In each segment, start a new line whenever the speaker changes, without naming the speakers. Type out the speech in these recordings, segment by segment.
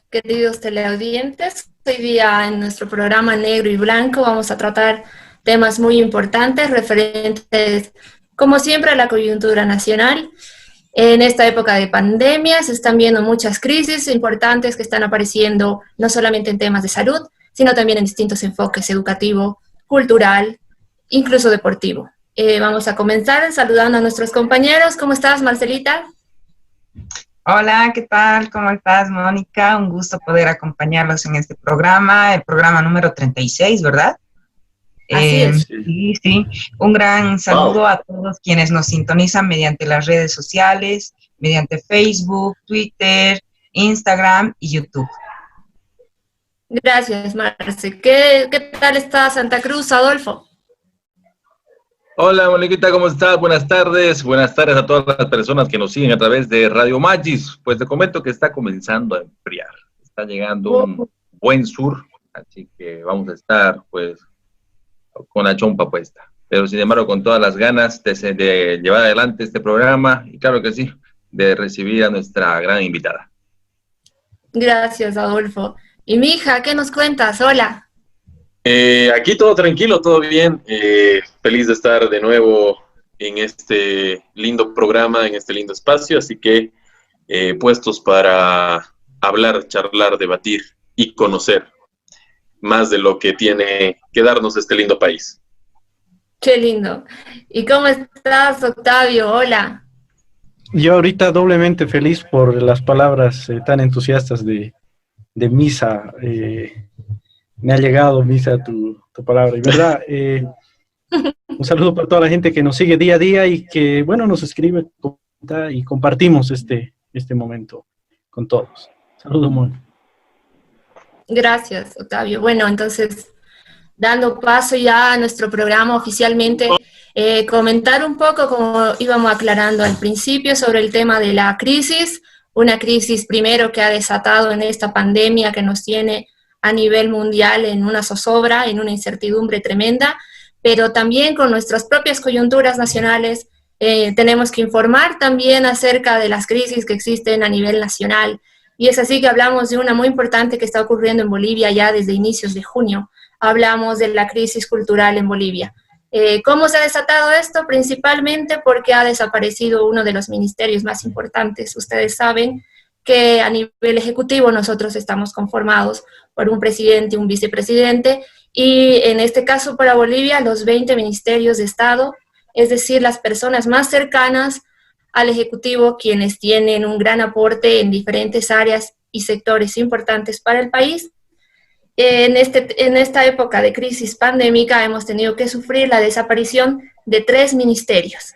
queridos teleaudientes. Hoy día en nuestro programa Negro y Blanco vamos a tratar temas muy importantes referentes, como siempre, a la coyuntura nacional. En esta época de pandemia se están viendo muchas crisis importantes que están apareciendo no solamente en temas de salud, sino también en distintos enfoques educativo, cultural, incluso deportivo. Vamos a comenzar saludando a nuestros compañeros. ¿Cómo estás, Marcelita?
Hola, ¿qué tal? ¿Cómo estás, Mónica? Un gusto poder acompañarlos en este programa, el programa número 36, ¿verdad?
Así es.
Sí. Un gran saludo a todos quienes nos sintonizan mediante las redes sociales, mediante Facebook, Twitter, Instagram y YouTube.
Gracias, Marce. ¿Qué tal está Santa Cruz, Adolfo?
Hola, Moniquita, ¿cómo estás? Buenas tardes. Buenas tardes a todas las personas que nos siguen a través de Radio Magis. Pues te comento que está comenzando a enfriar. Está llegando un buen sur, así que vamos a estar, pues, con la chompa puesta. Pero, sin embargo, con todas las ganas de llevar adelante este programa y, claro que sí, de recibir a nuestra gran invitada.
Gracias, Adolfo. Y mi hija, ¿qué nos cuentas? Hola.
Aquí todo tranquilo, todo bien. Feliz de estar de nuevo en este lindo programa, en este lindo espacio. Así que puestos para hablar, charlar, debatir y conocer más de lo que tiene que darnos este lindo país.
Qué lindo. ¿Y cómo estás, Octavio? Hola.
Yo ahorita doblemente feliz por las palabras tan entusiastas de Misa. Me ha llegado, Misa, tu palabra. Y verdad, un saludo para toda la gente que nos sigue día a día y que, bueno, nos escribe y compartimos este momento con todos. Saludos, Mon.
Gracias, Octavio. Bueno, entonces, dando paso ya a nuestro programa oficialmente, comentar un poco, como íbamos aclarando al principio, sobre el tema de la crisis, una crisis primero que ha desatado en esta pandemia que nos tiene a nivel mundial en una zozobra, en una incertidumbre tremenda, pero también con nuestras propias coyunturas nacionales tenemos que informar también acerca de las crisis que existen a nivel nacional. Y es así que hablamos de una muy importante que está ocurriendo en Bolivia ya desde inicios de junio. Hablamos de la crisis cultural en Bolivia. ¿Cómo se ha desatado esto? Principalmente porque ha desaparecido uno de los ministerios más importantes. Ustedes saben que a nivel ejecutivo nosotros estamos conformados por un presidente y un vicepresidente, y en este caso para Bolivia los 20 ministerios de Estado, es decir, las personas más cercanas al Ejecutivo, quienes tienen un gran aporte en diferentes áreas y sectores importantes para el país. En esta época de crisis pandémica hemos tenido que sufrir la desaparición de 3 ministerios: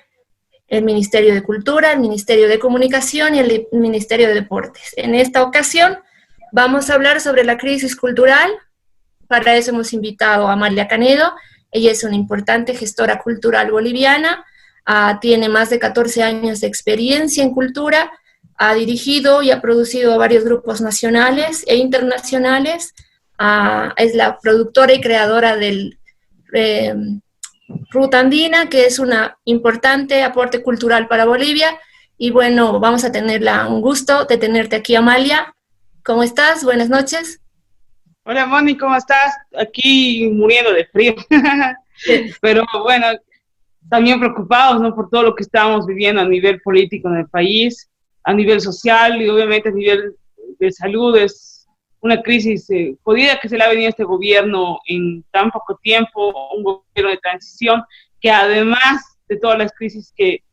el Ministerio de Cultura, el Ministerio de Comunicación y el Ministerio de Deportes. En esta ocasión vamos a hablar sobre la crisis cultural. Para eso hemos invitado a Amalia Canedo. Ella es una importante gestora cultural boliviana, tiene más de 14 años de experiencia en cultura, ha dirigido y ha producido varios grupos nacionales e internacionales, es la productora y creadora del Ruta Andina, que es una importante aporte cultural para Bolivia. Y bueno, vamos a tenerla un gusto de tenerte aquí, Amalia. ¿Cómo estás? Buenas noches.
Hola, Moni, ¿cómo estás? Aquí muriendo de frío. Pero bueno, también preocupados, ¿no?, por todo lo que estamos viviendo a nivel político en el país, a nivel social y obviamente a nivel de salud. Es una crisis jodida que se le ha venido a este gobierno en tan poco tiempo, un gobierno de transición que, además de todas las crisis que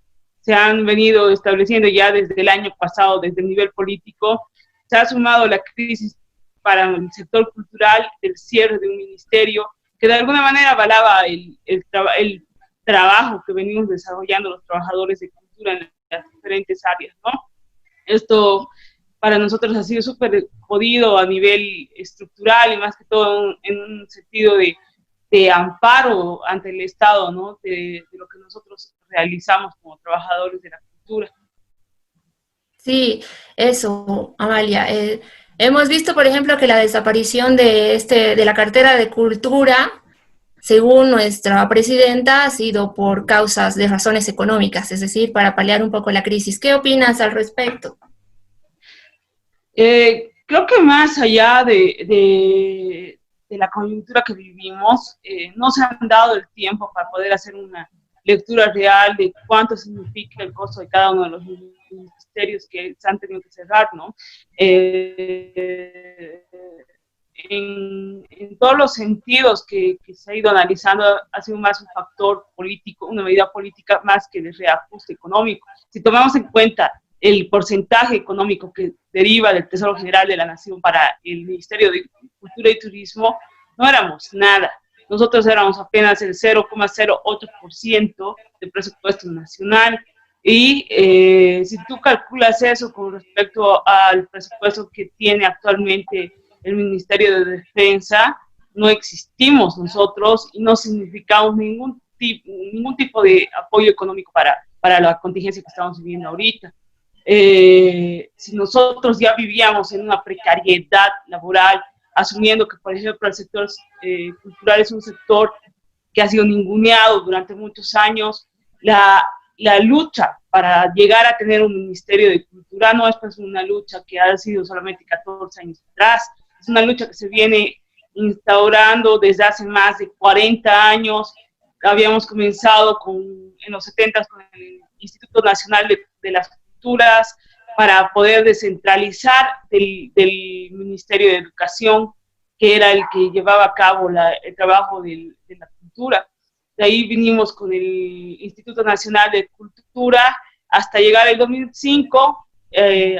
se han venido estableciendo ya desde el año pasado, desde el nivel político, se ha sumado la crisis para el sector cultural del cierre de un ministerio que de alguna manera avalaba el trabajo que venimos desarrollando los trabajadores de cultura en las diferentes áreas, ¿no? Esto para nosotros ha sido súper jodido a nivel estructural y más que todo en un sentido de amparo ante el Estado, ¿no?, de lo que nosotros realizamos como trabajadores de la cultura.
Sí, eso, Amalia. Hemos visto, por ejemplo, que la desaparición de la cartera de cultura, según nuestra presidenta, ha sido por causas de razones económicas, es decir, para paliar un poco la crisis. ¿Qué opinas al respecto?
creo que más allá de la coyuntura que vivimos, no se han dado el tiempo para poder hacer una lectura real de cuánto significa el costo de cada uno de los ministerios que se han tenido que cerrar, ¿no? En todos los sentidos que se ha ido analizando, ha sido más un factor político, una medida política más que de reajuste económico. Si tomamos en cuenta el porcentaje económico que deriva del Tesoro General de la Nación para el Ministerio de Cultura y Turismo, no éramos nada. Nosotros éramos apenas el 0,08% del presupuesto nacional. Y si tú calculas eso con respecto al presupuesto que tiene actualmente el Ministerio de Defensa, no existimos nosotros y no significamos ningún tipo de apoyo económico para la contingencia que estamos viviendo ahorita. Si nosotros ya vivíamos en una precariedad laboral, asumiendo que, por ejemplo, el sector cultural es un sector que ha sido ninguneado durante muchos años, la lucha para llegar a tener un Ministerio de Cultura no es pues una lucha que ha sido solamente 14 años atrás, es una lucha que se viene instaurando desde hace más de 40 años. Habíamos comenzado en los 70 con el Instituto Nacional de las Culturas para poder descentralizar del Ministerio de Educación, que era el que llevaba a cabo el trabajo de la cultura. De ahí vinimos con el Instituto Nacional de Cultura hasta llegar al 2005,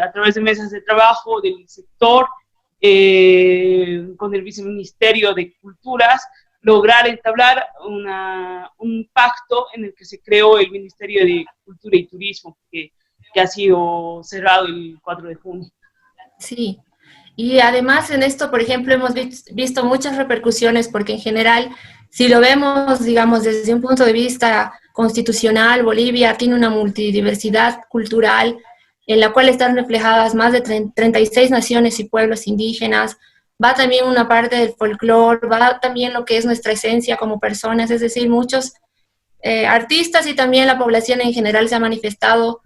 a través de mesas de trabajo del sector, con el Viceministerio de Culturas, lograr entablar un pacto en el que se creó el Ministerio de Cultura y Turismo, que ha sido cerrado el 4 de junio.
Sí, y además en esto, por ejemplo, hemos visto muchas repercusiones porque en general, si lo vemos, digamos, desde un punto de vista constitucional, Bolivia tiene una multidiversidad cultural en la cual están reflejadas más de 36 naciones y pueblos indígenas. Va también una parte del folclore, va también lo que es nuestra esencia como personas, es decir, muchos artistas y también la población en general se ha manifestado,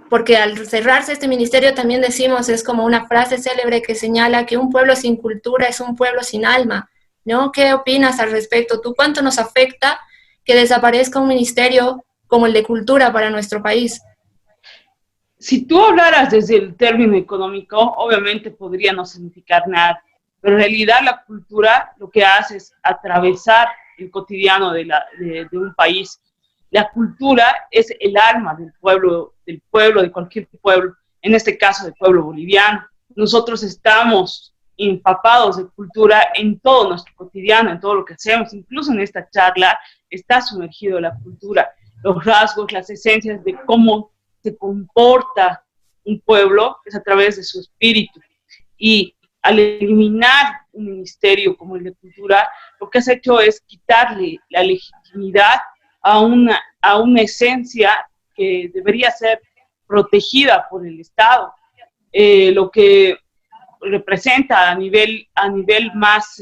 porque al cerrarse este ministerio también decimos, es como una frase célebre que señala que un pueblo sin cultura es un pueblo sin alma, ¿no? ¿Qué opinas al respecto? ¿Tú cuánto nos afecta que desaparezca un ministerio como el de cultura para nuestro país?
Si tú hablaras desde el término económico, obviamente podría no significar nada, pero en realidad la cultura lo que hace es atravesar el cotidiano de un país. La cultura es el alma del pueblo, de cualquier pueblo, en este caso del pueblo boliviano. Nosotros estamos empapados de cultura en todo nuestro cotidiano, en todo lo que hacemos, incluso en esta charla está sumergido la cultura, los rasgos, las esencias de cómo se comporta un pueblo es a través de su espíritu. Y al eliminar un ministerio como el de cultura, lo que has hecho es quitarle la legitimidad a una esencia que debería ser protegida por el Estado. Lo que representa a nivel más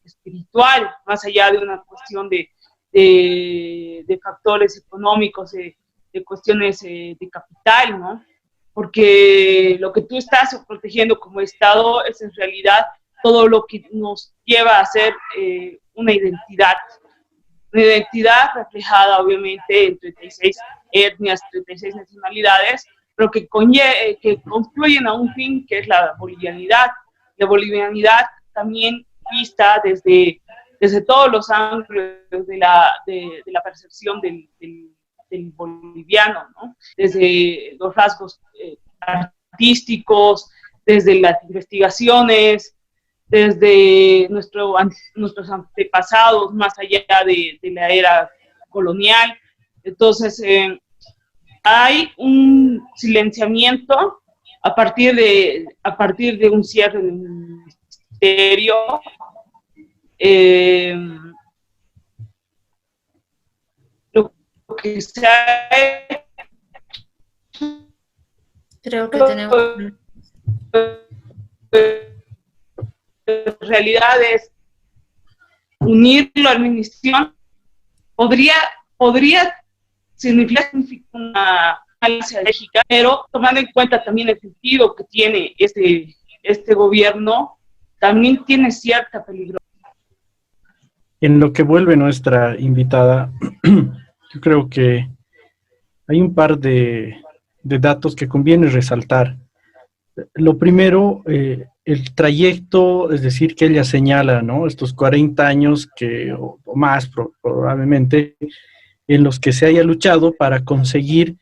espiritual, más allá de una cuestión de factores económicos, de cuestiones de capital, ¿no? Porque lo que tú estás protegiendo como Estado es en realidad todo lo que nos lleva a ser una identidad reflejada obviamente en 36 etnias, 36 nacionalidades, pero que confluyen a un fin que es la bolivianidad. La bolivianidad también vista desde todos los ángulos de la percepción del boliviano, ¿no? Desde los rasgos artísticos, desde las investigaciones, desde nuestros antepasados, más allá de la era colonial. Entonces, hay un silenciamiento a partir de un cierre de un ministerio. Lo que se ha hecho,
creo que tenemos
en realidad es unirlo a la administración. Podría significar una alianza estratégica, pero tomando en cuenta también el sentido que tiene este este gobierno también tiene cierta peligro.
En lo que vuelve nuestra invitada, yo creo que hay un par de datos que conviene resaltar. Lo primero, el trayecto, es decir, que ella señala, ¿no? Estos 40 años o más probablemente, en los que se haya luchado para conseguir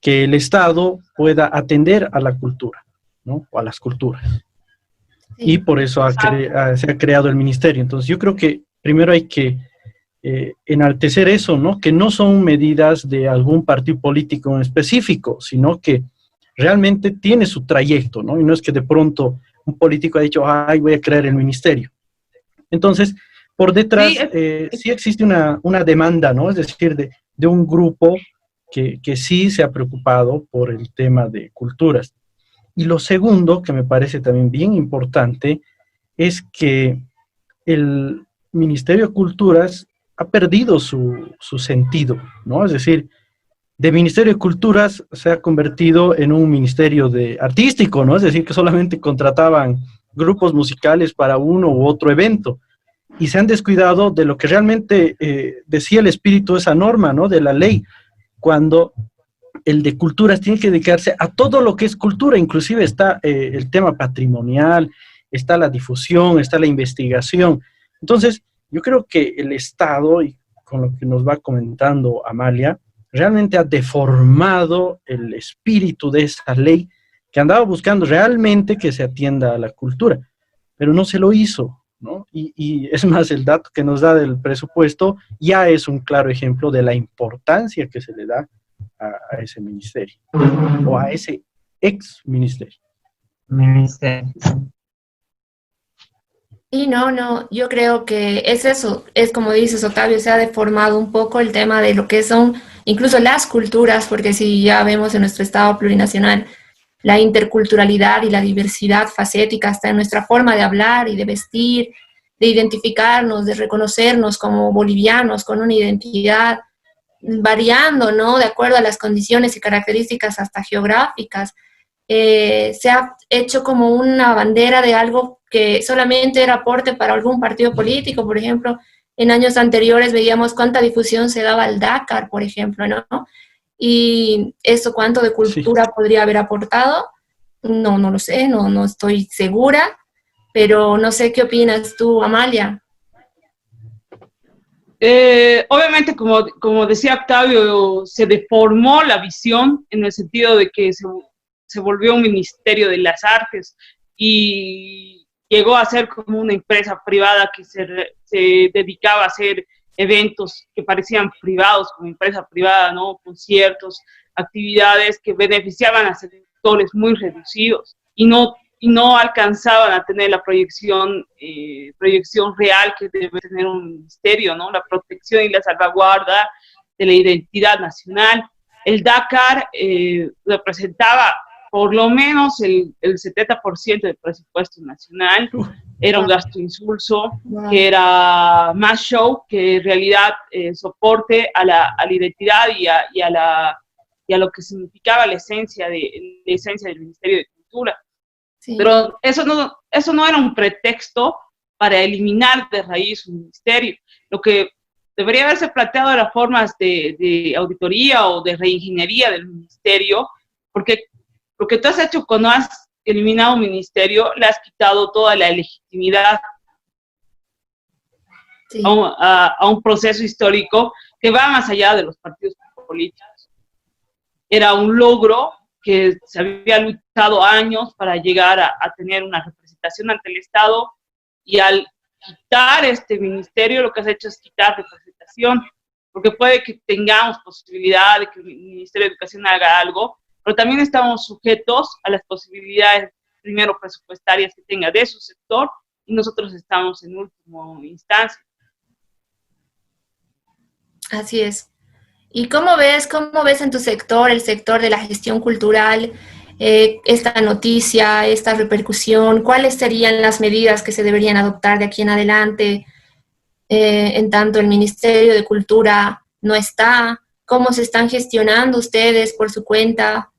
que el Estado pueda atender a la cultura, ¿no? O a las culturas. Sí. Y por eso se ha creado el ministerio. Entonces yo creo que primero hay que enaltecer eso, ¿no? Que no son medidas de algún partido político en específico, sino que realmente tiene su trayecto, ¿no? Y no es que de pronto un político ha dicho, ay, voy a crear el ministerio. Entonces, por detrás sí existe una demanda, ¿no? Es decir, de un grupo que sí se ha preocupado por el tema de culturas. Y lo segundo, que me parece también bien importante, es que el Ministerio de Culturas ha perdido su sentido, ¿no? Es decir, de Ministerio de Culturas se ha convertido en un ministerio artístico, ¿no? Es decir, que solamente contrataban grupos musicales para uno u otro evento y se han descuidado de lo que realmente decía el espíritu de esa norma, ¿no? De la ley, cuando el de culturas tiene que dedicarse a todo lo que es cultura, inclusive está el tema patrimonial, está la difusión, está la investigación. Entonces, yo creo que el Estado, y con lo que nos va comentando Amalia, realmente ha deformado el espíritu de esa ley que andaba buscando realmente que se atienda a la cultura, pero no se lo hizo, ¿no? Y es más, el dato que nos da del presupuesto ya es un claro ejemplo de la importancia que se le da a ese ministerio, o a ese ex ministerio.
Y no, yo creo que es eso, es como dices, Octavio, se ha deformado un poco el tema de lo que son incluso las culturas, porque si ya vemos en nuestro Estado plurinacional, la interculturalidad y la diversidad facética está en nuestra forma de hablar y de vestir, de identificarnos, de reconocernos como bolivianos con una identidad variando, ¿no? De acuerdo a las condiciones y características hasta geográficas. Se ha hecho como una bandera de algo que solamente era aporte para algún partido político. Por ejemplo, en años anteriores veíamos cuánta difusión se daba al Dakar, por ejemplo, ¿no? Y eso, ¿cuánto de cultura podría haber aportado? No lo sé, no estoy segura, pero no sé qué opinas tú, Amalia.
Obviamente, como decía Octavio, se deformó la visión en el sentido de que se volvió un ministerio de las artes y llegó a ser como una empresa privada que se dedicaba a hacer eventos que parecían privados, como empresa privada, ¿no? Conciertos, actividades que beneficiaban a sectores muy reducidos y no alcanzaban a tener la proyección real que debe tener un ministerio, ¿no? La protección y la salvaguarda de la identidad nacional. El Dakar representaba por lo menos el 70% del presupuesto nacional. Era un gasto insulso, que era más show que en realidad soporte a la identidad y a lo que significaba la esencia del Ministerio de Cultura. Sí. Pero eso no era un pretexto para eliminar de raíz un ministerio. Lo que debería haberse planteado eran formas de auditoría o de reingeniería del ministerio, porque lo que tú has hecho cuando has eliminado un ministerio, le has quitado toda la legitimidad sí. a un proceso histórico que va más allá de los partidos políticos. Era un logro que se había luchado años para llegar a tener una representación ante el Estado, y al quitar este ministerio lo que has hecho es quitar representación, porque puede que tengamos posibilidad de que el Ministerio de Educación haga algo, pero también estamos sujetos a las posibilidades, primero presupuestarias que tenga de su sector, y nosotros estamos en última instancia.
Así es. ¿Y cómo ves en tu sector, el sector de la gestión cultural, esta noticia, esta repercusión? ¿Cuáles serían las medidas que se deberían adoptar de aquí en adelante? En tanto el Ministerio de Cultura no está, ¿cómo se están gestionando ustedes por su cuenta?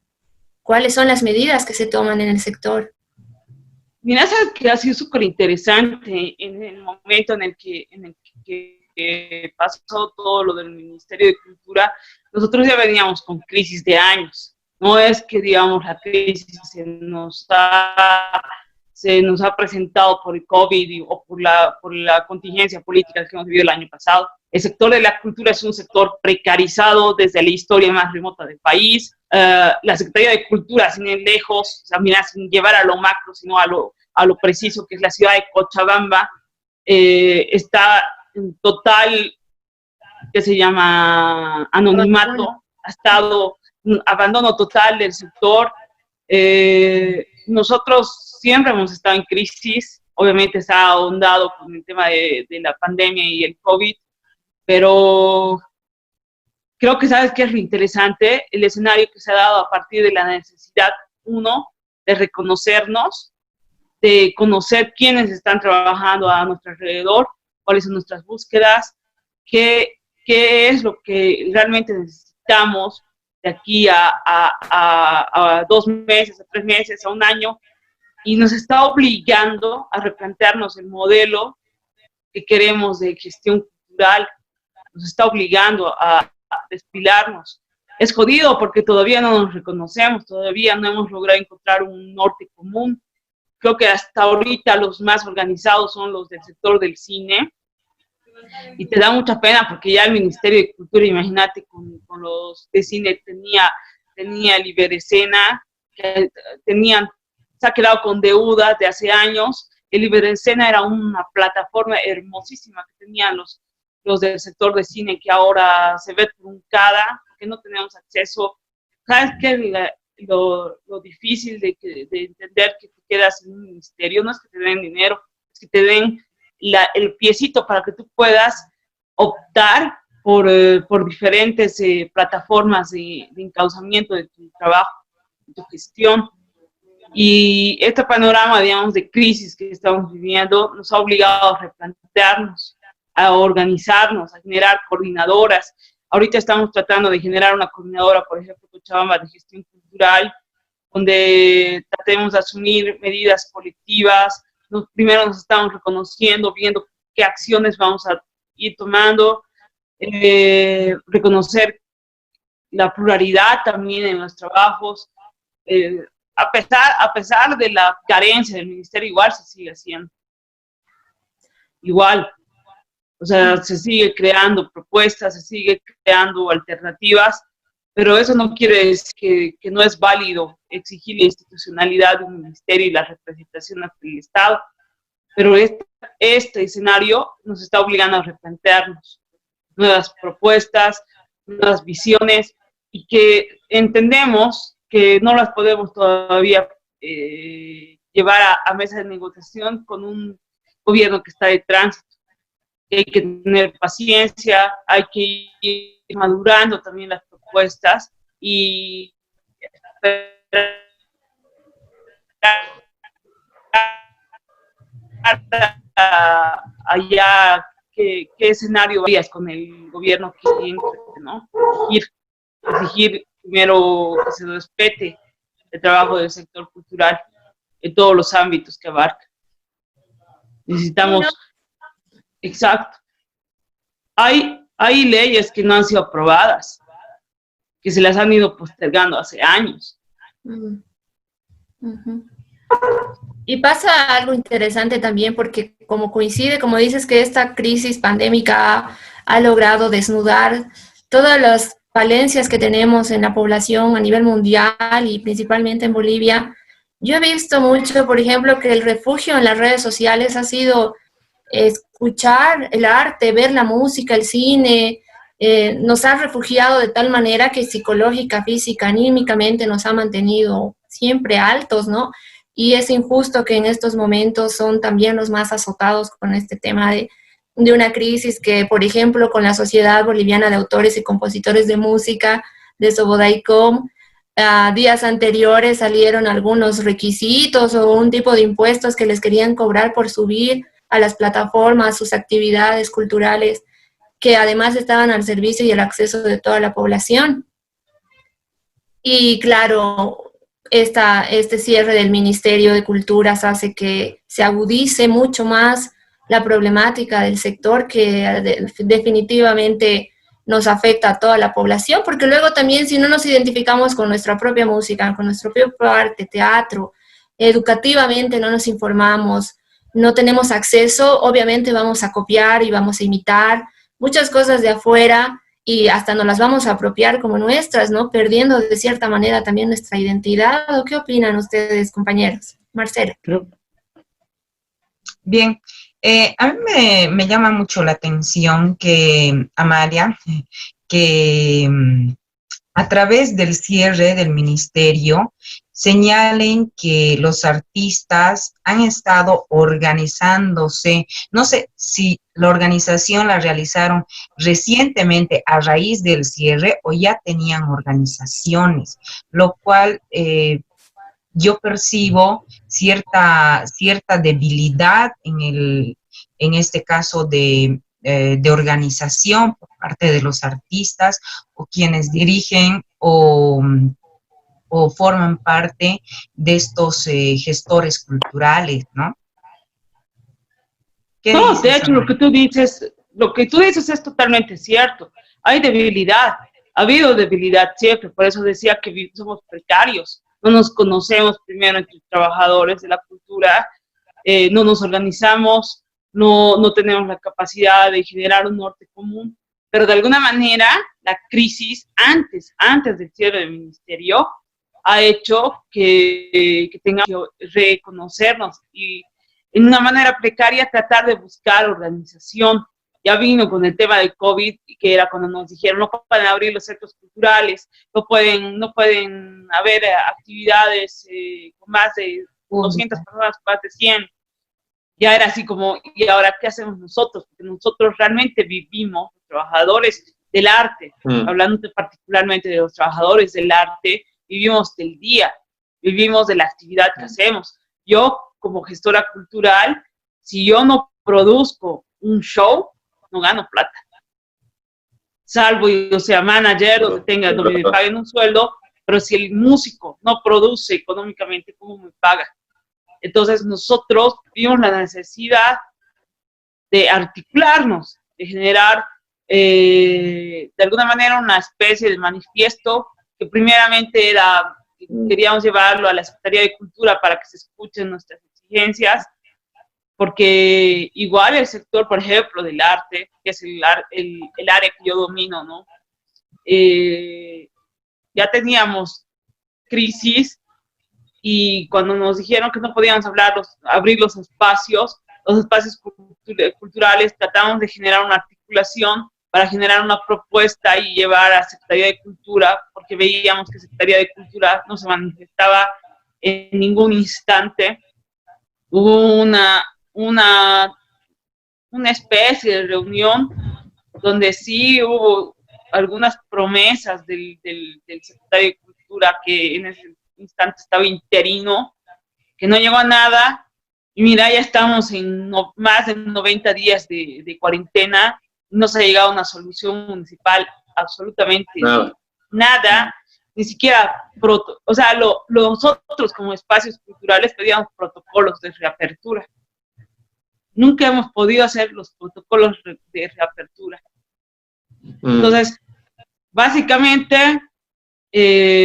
¿Cuáles son las medidas que se toman en el sector?
Mira, sabes que ha sido súper interesante en el momento en el que pasó todo lo del Ministerio de Cultura. Nosotros ya veníamos con crisis de años. No es que, digamos, la crisis se nos ha presentado por el COVID o por la contingencia política que hemos vivido el año pasado. El sector de la cultura es un sector precarizado desde la historia más remota del país. La Secretaría de Cultura, sin ir lejos, o sea, mira, sin llevar a lo macro, sino a lo preciso, que es la ciudad de Cochabamba, está en total, que se llama anonimato, ha estado abandono total del sector. Nosotros siempre hemos estado en crisis, obviamente se ha ahondado con el tema de la pandemia y el COVID, pero creo que sabes qué es lo interesante, el escenario que se ha dado a partir de la necesidad, uno, de reconocernos, de conocer quiénes están trabajando a nuestro alrededor, cuáles son nuestras búsquedas, qué es lo que realmente necesitamos de aquí a 2 meses, a 3 meses, a un año, y nos está obligando a replantearnos el modelo que queremos de gestión cultural, nos está obligando a despilarnos. Es jodido porque todavía no nos reconocemos, todavía no hemos logrado encontrar un norte común. Creo que hasta ahorita los más organizados son los del sector del cine, y te da mucha pena porque ya el Ministerio de Cultura, imagínate, con los de cine tenía el Iberescena, que se ha quedado con deudas de hace años. El Iberescena era una plataforma hermosísima que tenían los del sector de cine, que ahora se ve truncada, que no tenemos acceso. ¿Sabes qué? Lo difícil de entender que te quedas en un ministerio no es que te den dinero, es que te den el piecito para que tú puedas optar por diferentes plataformas de encauzamiento de tu trabajo, de tu gestión. Y este panorama, digamos, de crisis que estamos viviendo nos ha obligado a replantearnos, a organizarnos, a generar coordinadoras. Ahorita estamos tratando de generar una coordinadora, por ejemplo, Cochabamba, de gestión cultural, donde tratemos de asumir medidas colectivas. Primero nos estamos reconociendo, viendo qué acciones vamos a ir tomando, reconocer la pluralidad también en los trabajos. A pesar de la carencia del ministerio, igual se sigue haciendo. Igual. O sea, se sigue creando propuestas, se sigue creando alternativas, pero eso no quiere decir que no es válido exigir la institucionalidad de un ministerio y la representación ante el Estado. Pero este escenario nos está obligando a replantearnos nuevas propuestas, nuevas visiones, y que entendemos que no las podemos todavía llevar a mesa de negociación con un gobierno que está de tránsito. Hay que tener paciencia, hay que ir madurando también las propuestas y allá qué escenario varías con el gobierno que entre, ¿no? Exigir primero que se respete el trabajo del sector cultural en todos los ámbitos que abarca. Necesitamos... Exacto. Hay leyes que no han sido aprobadas, que se las han ido postergando hace años.
Y pasa algo interesante también porque como coincide, como dices, que esta crisis pandémica ha logrado desnudar todas las falencias que tenemos en la población a nivel mundial y principalmente en Bolivia. Yo he visto mucho, por ejemplo, que el refugio en las redes sociales ha sido escuchar el arte, ver la música, el cine, nos ha refugiado de tal manera que psicológica, física, anímicamente nos ha mantenido siempre altos, ¿no? Y es injusto que en estos momentos son también los más azotados con este tema de una crisis que, por ejemplo, con la Sociedad Boliviana de Autores y Compositores de Música, de Sobodaicom, días anteriores salieron algunos requisitos o un tipo de impuestos que les querían cobrar por subir a las plataformas sus actividades culturales, que además estaban al servicio y el acceso de toda la población. Y claro, este cierre del Ministerio de Culturas hace que se agudice mucho más la problemática del sector que definitivamente nos afecta a toda la población, porque luego también si no nos identificamos con nuestra propia música, con nuestro propio arte, teatro, educativamente no nos informamos, no tenemos acceso, obviamente vamos a copiar y vamos a imitar muchas cosas de afuera y hasta nos las vamos a apropiar como nuestras, ¿no? Perdiendo de cierta manera también nuestra identidad. ¿O qué opinan ustedes, compañeros? Marcela.
Bien, a mí me llama mucho la atención que, Amalia, que a través del cierre del ministerio señalen que los artistas han estado organizándose. No sé si la organización la realizaron recientemente a raíz del cierre o ya tenían organizaciones, lo cual yo percibo cierta debilidad en este caso de organización por parte de los artistas o quienes dirigen o forman parte de estos gestores culturales, ¿no?
No, de hecho, lo que tú dices es totalmente cierto. Hay debilidad, ha habido debilidad siempre, por eso decía que somos precarios, no nos conocemos primero entre trabajadores de la cultura, no nos organizamos, no tenemos la capacidad de generar un norte común, pero de alguna manera la crisis antes del cierre del ministerio ha hecho que tengamos que reconocernos y en una manera precaria tratar de buscar organización. Ya vino con el tema del COVID, que era cuando nos dijeron no pueden abrir los centros culturales, no pueden haber actividades con más de 200 personas, más de 100. Ya era así como, ¿y ahora qué hacemos nosotros? Porque nosotros realmente vivimos, los trabajadores del arte, hablando particularmente de los trabajadores del arte, vivimos del día, vivimos de la actividad que hacemos. Yo, como gestora cultural, si yo no produzco un show, no gano plata. Salvo yo sea manager donde me paguen un sueldo, pero si el músico no produce económicamente, ¿cómo me paga? Entonces nosotros vimos la necesidad de articularnos, de generar de alguna manera una especie de manifiesto que primeramente queríamos llevarlo a la Secretaría de Cultura para que se escuchen nuestras exigencias, porque igual el sector, por ejemplo, del arte, que es el área que yo domino, ¿no? Ya teníamos crisis y cuando nos dijeron que no podíamos abrir los espacios culturales, tratamos de generar una articulación para generar una propuesta y llevar a Secretaría de Cultura, porque veíamos que Secretaría de Cultura no se manifestaba en ningún instante. Hubo una especie de reunión donde sí hubo algunas promesas del Secretario de Cultura que en ese instante estaba interino, que no llegó a nada, y mira, ya estamos en más de 90 días de cuarentena, no se ha llegado a una solución municipal, absolutamente nada, ni siquiera, o sea, nosotros como espacios culturales pedíamos protocolos de reapertura. Nunca hemos podido hacer los protocolos de reapertura. Entonces, básicamente,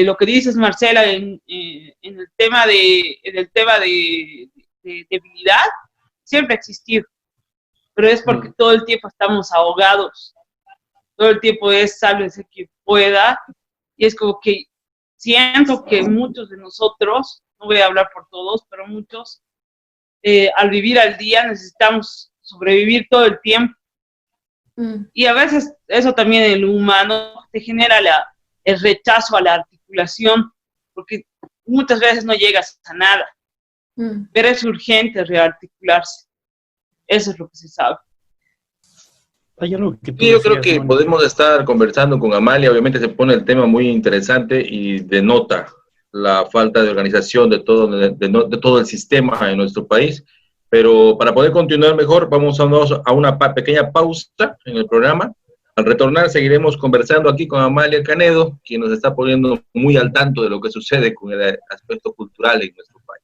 lo que dices, Marcela, en el tema de debilidad, siempre ha existido, pero es porque todo el tiempo estamos ahogados, todo el tiempo es sálvese quien pueda, y es como que siento que muchos de nosotros, no voy a hablar por todos, pero muchos, al vivir al día necesitamos sobrevivir todo el tiempo. Y a veces eso también en lo humano te genera el rechazo a la articulación, porque muchas veces no llegas a nada, pero es urgente rearticularse. Eso es lo que se sabe.
Yo creo que podemos estar conversando con Amalia, obviamente se pone el tema muy interesante y denota la falta de organización de todo el sistema en nuestro país, pero para poder continuar mejor vamos a una pequeña pausa en el programa Al retornar seguiremos conversando aquí con Amalia Canedo, quien nos está poniendo muy al tanto de lo que sucede con el aspecto cultural en nuestro país.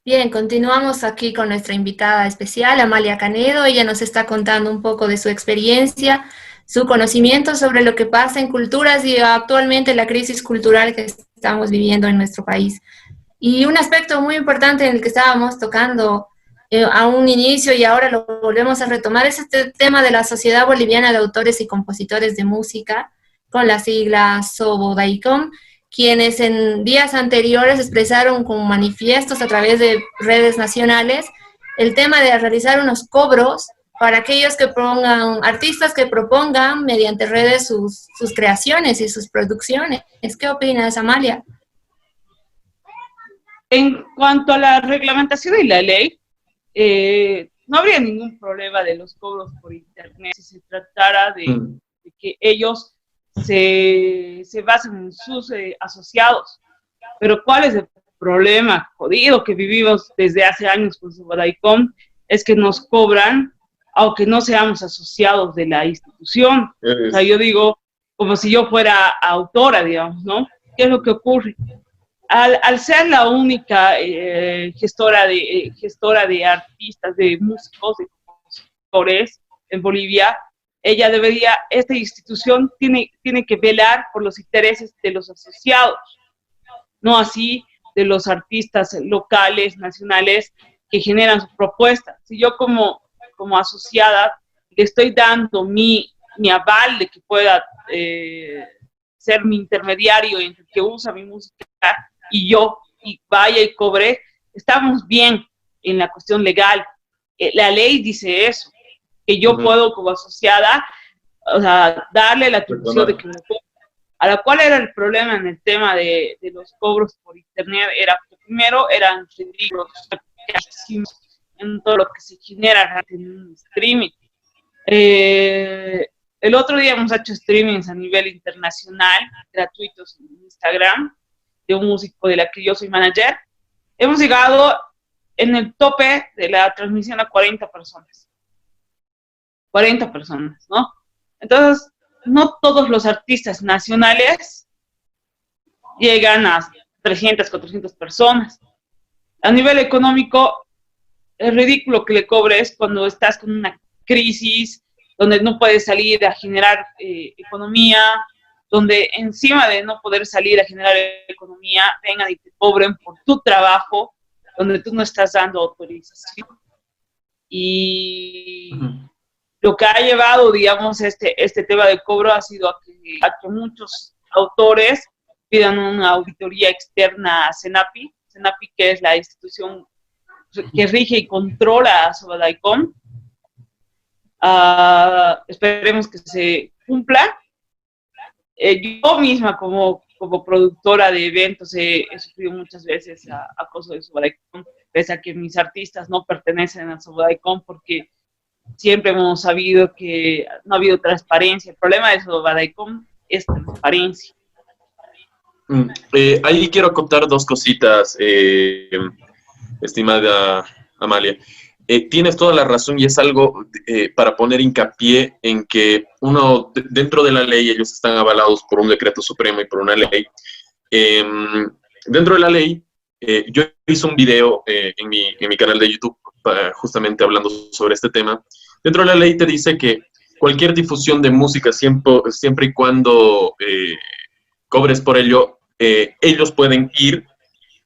Bien, continuamos aquí con nuestra invitada especial, Amalia Canedo. Ella nos está contando un poco de su experiencia, su conocimiento sobre lo que pasa en culturas y actualmente la crisis cultural que estamos viviendo en nuestro país. Y un aspecto muy importante en el que estábamos tocando a un inicio y ahora lo volvemos a retomar es este tema de la Sociedad Boliviana de Autores y Compositores de Música, con la sigla SOBODAICOM, quienes en días anteriores expresaron con manifiestos a través de redes nacionales el tema de realizar unos cobros para aquellos que pongan, artistas que propongan mediante redes sus creaciones y sus producciones. ¿Qué opinas, Amalia?
En cuanto a la reglamentación y la ley, no habría ningún problema de los cobros por internet si se tratara de que ellos se basan en sus asociados. Pero ¿cuál es el problema jodido que vivimos desde hace años con SOBODAICOM? Es que nos cobran aunque no seamos asociados de la institución. O sea, yo digo, como si yo fuera autora, digamos, ¿no? ¿Qué es lo que ocurre? Al ser la única gestora de artistas, de músicos, de compositores en Bolivia, esta institución tiene que velar por los intereses de los asociados, no así de los artistas locales, nacionales, que generan sus propuestas. Si yo como asociada le estoy dando mi aval de que pueda ser mi intermediario entre el que usa mi música y vaya y cobre, estamos bien en la cuestión legal. La ley dice eso, que yo puedo como asociada, o sea, darle la atribución de que me cobra. A la cual era el problema en el tema de los cobros por internet, era que primero eran ridículos en todo lo que se genera en un streaming. El otro día hemos hecho streamings a nivel internacional, gratuitos en Instagram, de un músico de la que yo soy manager. Hemos llegado en el tope de la transmisión a 40 personas. 40 personas, ¿no? Entonces, no todos los artistas nacionales llegan a 300, 400 personas. A nivel económico, es ridículo que le cobres cuando estás con una crisis, donde no puedes salir a generar economía, donde encima de no poder salir a generar economía, vengan y te cobren por tu trabajo, donde tú no estás dando autorización. Y lo que ha llevado, digamos, este tema de cobro ha sido a que muchos autores pidan una auditoría externa a CENAPI, que es la institución que rige y controla a SOBODAICOM. Esperemos que se cumpla. Yo misma como productora de eventos he sufrido muchas veces acoso de SOBODAICOM, pese a que mis artistas no pertenecen a SOBODAICOM, porque siempre hemos sabido que no ha habido transparencia. El problema de SOBODAICOM es transparencia.
Ahí quiero acotar dos cositas, estimada Amalia. Tienes toda la razón y es algo para poner hincapié en que dentro de la ley, ellos están avalados por un decreto supremo y por una ley. Dentro de la ley, yo hice un video en mi canal de YouTube justamente hablando sobre este tema. Dentro de la ley te dice que cualquier difusión de música, siempre y cuando cobres por ello, ellos pueden ir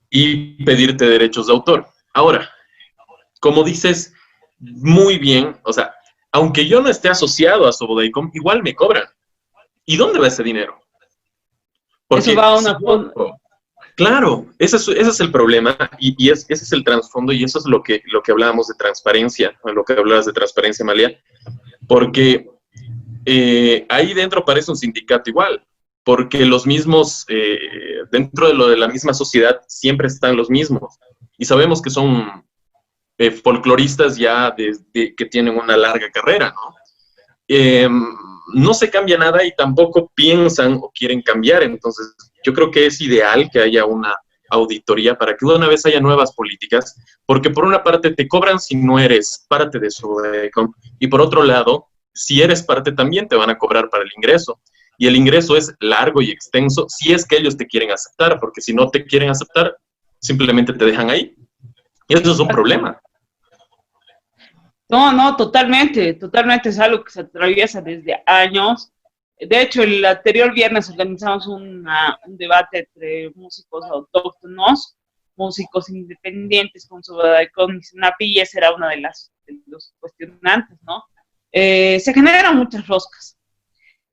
y pedirte derechos de autor. Ahora, como dices muy bien, o sea, aunque yo no esté asociado a Sobodaycom, igual me cobran. ¿Y dónde va ese dinero? Porque
eso va a una...
claro, ese es el problema y ese es el trasfondo y eso es lo que hablábamos de transparencia, lo que hablabas de transparencia, Amalia, porque ahí dentro parece un sindicato igual, porque los mismos, dentro de lo de la misma sociedad, siempre están los mismos. Y sabemos que son folcloristas ya que tienen una larga carrera, ¿no? No se cambia nada y tampoco piensan o quieren cambiar. Entonces, yo creo que es ideal que haya una auditoría para que una vez haya nuevas políticas, porque por una parte te cobran si no eres parte de su y por otro lado, si eres parte también te van a cobrar para el ingreso. Y el ingreso es largo y extenso si es que ellos te quieren aceptar, porque si no te quieren aceptar, simplemente te dejan ahí. Y eso es un problema.
No, totalmente es algo que se atraviesa desde años. De hecho, el anterior viernes organizamos un debate entre músicos autóctonos, músicos independientes con Sobodaycom y SNAPI, y esa era una de los cuestionantes, ¿no? Se generan muchas roscas,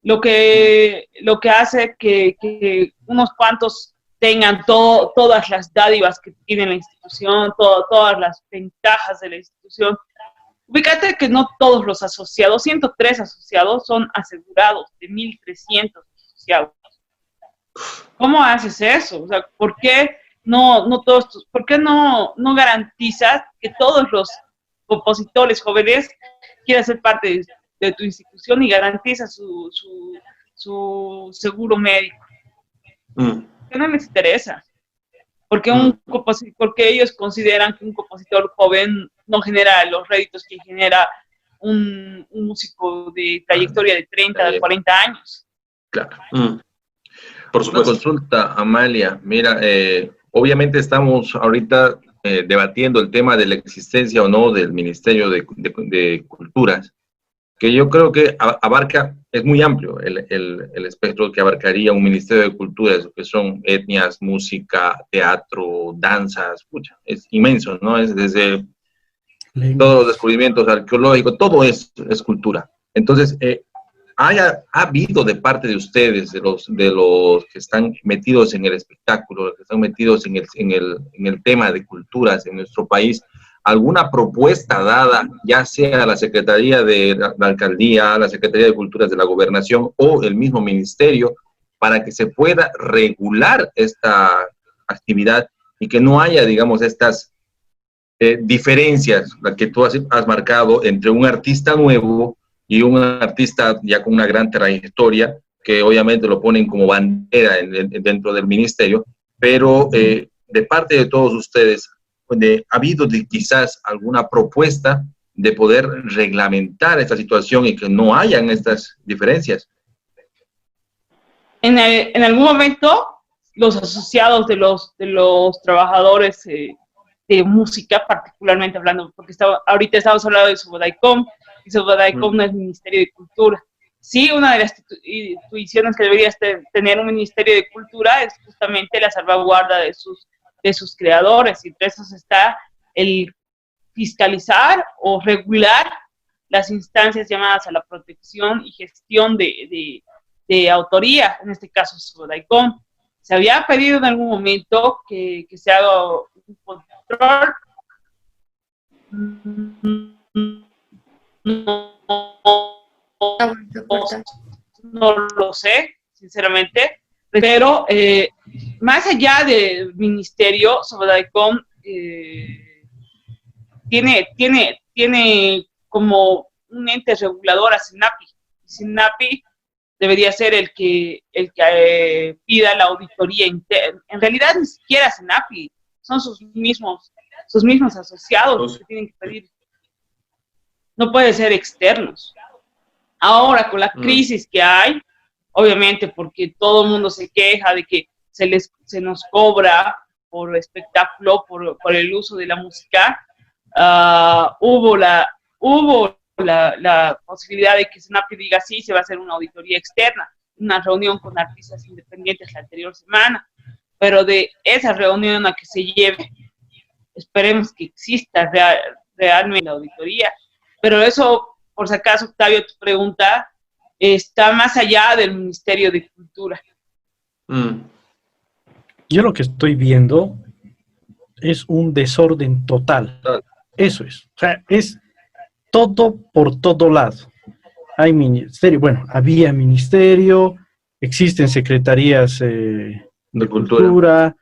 lo que hace que unos cuantos tengan todas las dádivas que tiene la institución, todas las ventajas de la institución. Ubícate que no todos los asociados, 103 asociados, son asegurados, de 1.300 asociados. ¿Cómo haces eso? O sea, ¿por qué por qué no garantizas que todos los compositores jóvenes quieran ser parte de tu institución y garantizas su seguro médico? ¿Qué no les interesa? Porque ellos consideran que un compositor joven no genera los réditos que genera un músico de trayectoria de 30, de 40 años.
Claro. Por supuesto. Una consulta, Amalia. Mira, obviamente estamos ahorita debatiendo el tema de la existencia o no del Ministerio de Culturas, que yo creo que es muy amplio el espectro que abarcaría un Ministerio de Culturas, que son etnias, música, teatro, danzas, es inmenso, ¿no? Es desde todos los descubrimientos arqueológicos, todo es cultura. Entonces, ha habido de parte de ustedes, de los que están metidos en el espectáculo, que están metidos en el tema de culturas en nuestro país, alguna propuesta dada, ya sea a la Secretaría de la Alcaldía, a la Secretaría de Culturas de la Gobernación o el mismo Ministerio, para que se pueda regular esta actividad y que no haya, digamos, estas diferencias, la que tú has marcado entre un artista nuevo y un artista ya con una gran trayectoria, que obviamente lo ponen como bandera dentro del ministerio, pero de parte de todos ustedes, ¿ha habido quizás alguna propuesta de poder reglamentar esta situación y que no hayan estas diferencias?
En algún momento, los asociados de los trabajadores de música, particularmente hablando, porque ahorita estamos hablando de Sobodaycom, y Sobodaycom no es Ministerio de Cultura. Sí, una de las instituciones que debería tener un Ministerio de Cultura es justamente la salvaguarda de sus creadores, y entre esos está el fiscalizar o regular las instancias llamadas a la protección y gestión de autoría, en este caso Sobodaycom. Se había pedido en algún momento que se haga un control. No lo sé, sinceramente, pero más allá del ministerio, Sobodaycom tiene como un ente regulador a SNAPI. SNAPI debería ser el que pida la auditoría interna. En realidad ni siquiera SNAPI, son sus mismos asociados los que tienen que pedir. No puede ser externos. Ahora, con la crisis que hay, obviamente porque todo el mundo se queja de que se nos cobra por espectáculo, por el uso de la música, hubo la posibilidad de que SNAPI diga sí, se va a hacer una auditoría externa, una reunión con artistas independientes la anterior semana. pero de esa reunión a que se lleve, esperemos que exista realmente la auditoría, pero eso, por si acaso, Octavio, tu pregunta, está más allá del Ministerio de Cultura.
Yo lo que estoy viendo es un desorden total. Eso es. O sea, es todo por todo lado. Hay ministerio, bueno, había ministerio, existen secretarías de cultura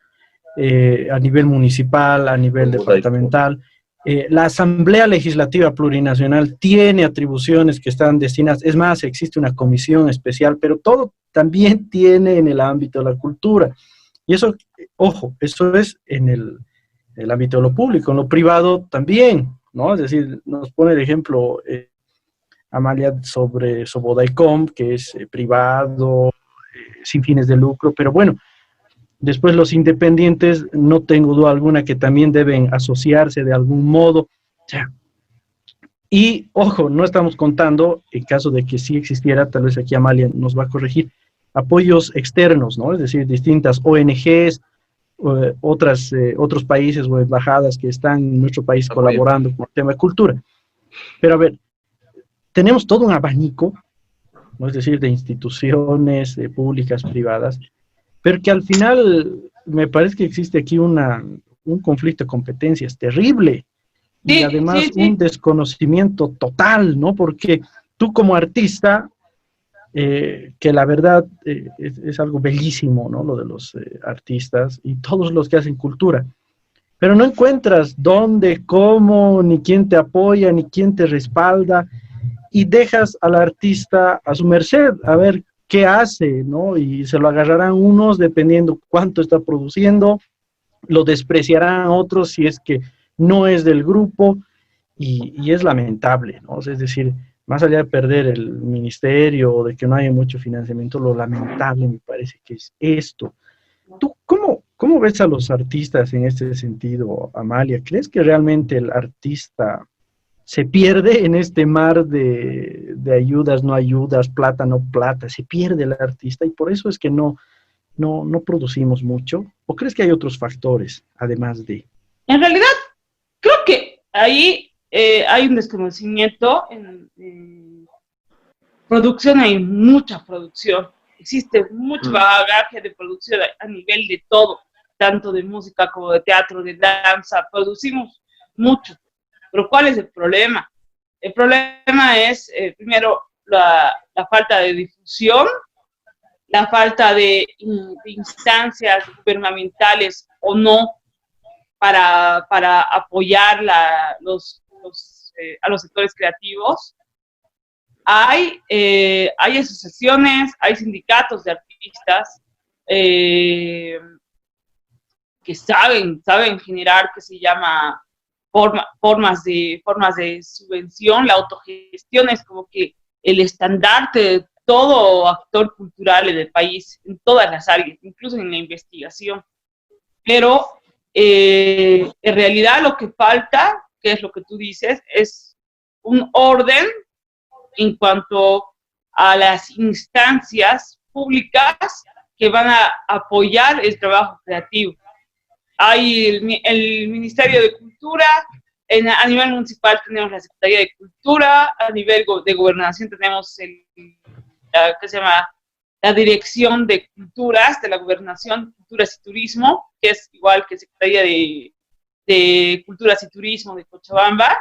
a nivel municipal, a nivel departamental. La Asamblea Legislativa Plurinacional tiene atribuciones que están destinadas, es más, existe una comisión especial, pero todo también tiene en el ámbito de la cultura. Y eso, ojo, eso es en el ámbito de lo público, en lo privado también, ¿no? Es decir, nos pone el ejemplo Amalia sobre Sobodaicom, que es privado, sin fines de lucro, pero bueno, después los independientes, no tengo duda alguna que también deben asociarse de algún modo. O sea, y ojo, no estamos contando, en caso de que sí existiera, tal vez aquí Amalia nos va a corregir, apoyos externos, ¿no? Es decir, distintas ONGs, otros países o embajadas que están en nuestro país colaborando con el tema de cultura. Pero a ver, tenemos todo un abanico, ¿no? Es decir, de instituciones públicas, privadas, pero que al final me parece que existe aquí un conflicto de competencias terrible y además un desconocimiento total, ¿no? Porque tú como artista, que la verdad es algo bellísimo, ¿no? Lo de los artistas y todos los que hacen cultura, pero no encuentras dónde, cómo, ni quién te apoya, ni quién te respalda, y dejas al artista a su merced, a ver qué hace, ¿no? Y se lo agarrarán unos dependiendo cuánto está produciendo, lo despreciarán otros si es que no es del grupo, y es lamentable, ¿no? Es decir, más allá de perder el ministerio o de que no haya mucho financiamiento, lo lamentable me parece que es esto. ¿Tú cómo ves a los artistas en este sentido, Amalia? ¿Crees que realmente el artista se pierde en este mar de ayudas, no ayudas, plata, no plata? Se pierde el artista y por eso es que no producimos mucho. ¿O crees que hay otros factores, además de...?
En realidad, creo que ahí hay un desconocimiento en producción, hay mucha producción. Existe mucho bagaje de producción a nivel de todo, tanto de música como de teatro, de danza. Producimos mucho. Pero ¿cuál es el problema? El problema es, primero, la falta de difusión, la falta de instancias gubernamentales o no para apoyar a los sectores creativos. Hay asociaciones, hay sindicatos de artistas que saben generar, que se llama formas de subvención. La autogestión es como que el estandarte de todo actor cultural en el país, en todas las áreas, incluso en la investigación. Pero en realidad lo que falta, que es lo que tú dices, es un orden en cuanto a las instancias públicas que van a apoyar el trabajo creativo. Hay el Ministerio de Cultura, a nivel municipal tenemos la Secretaría de Cultura, a nivel de gobernación tenemos ¿qué se llama? La Dirección de Culturas de la Gobernación, Culturas y Turismo, que es igual que Secretaría de Culturas y Turismo de Cochabamba.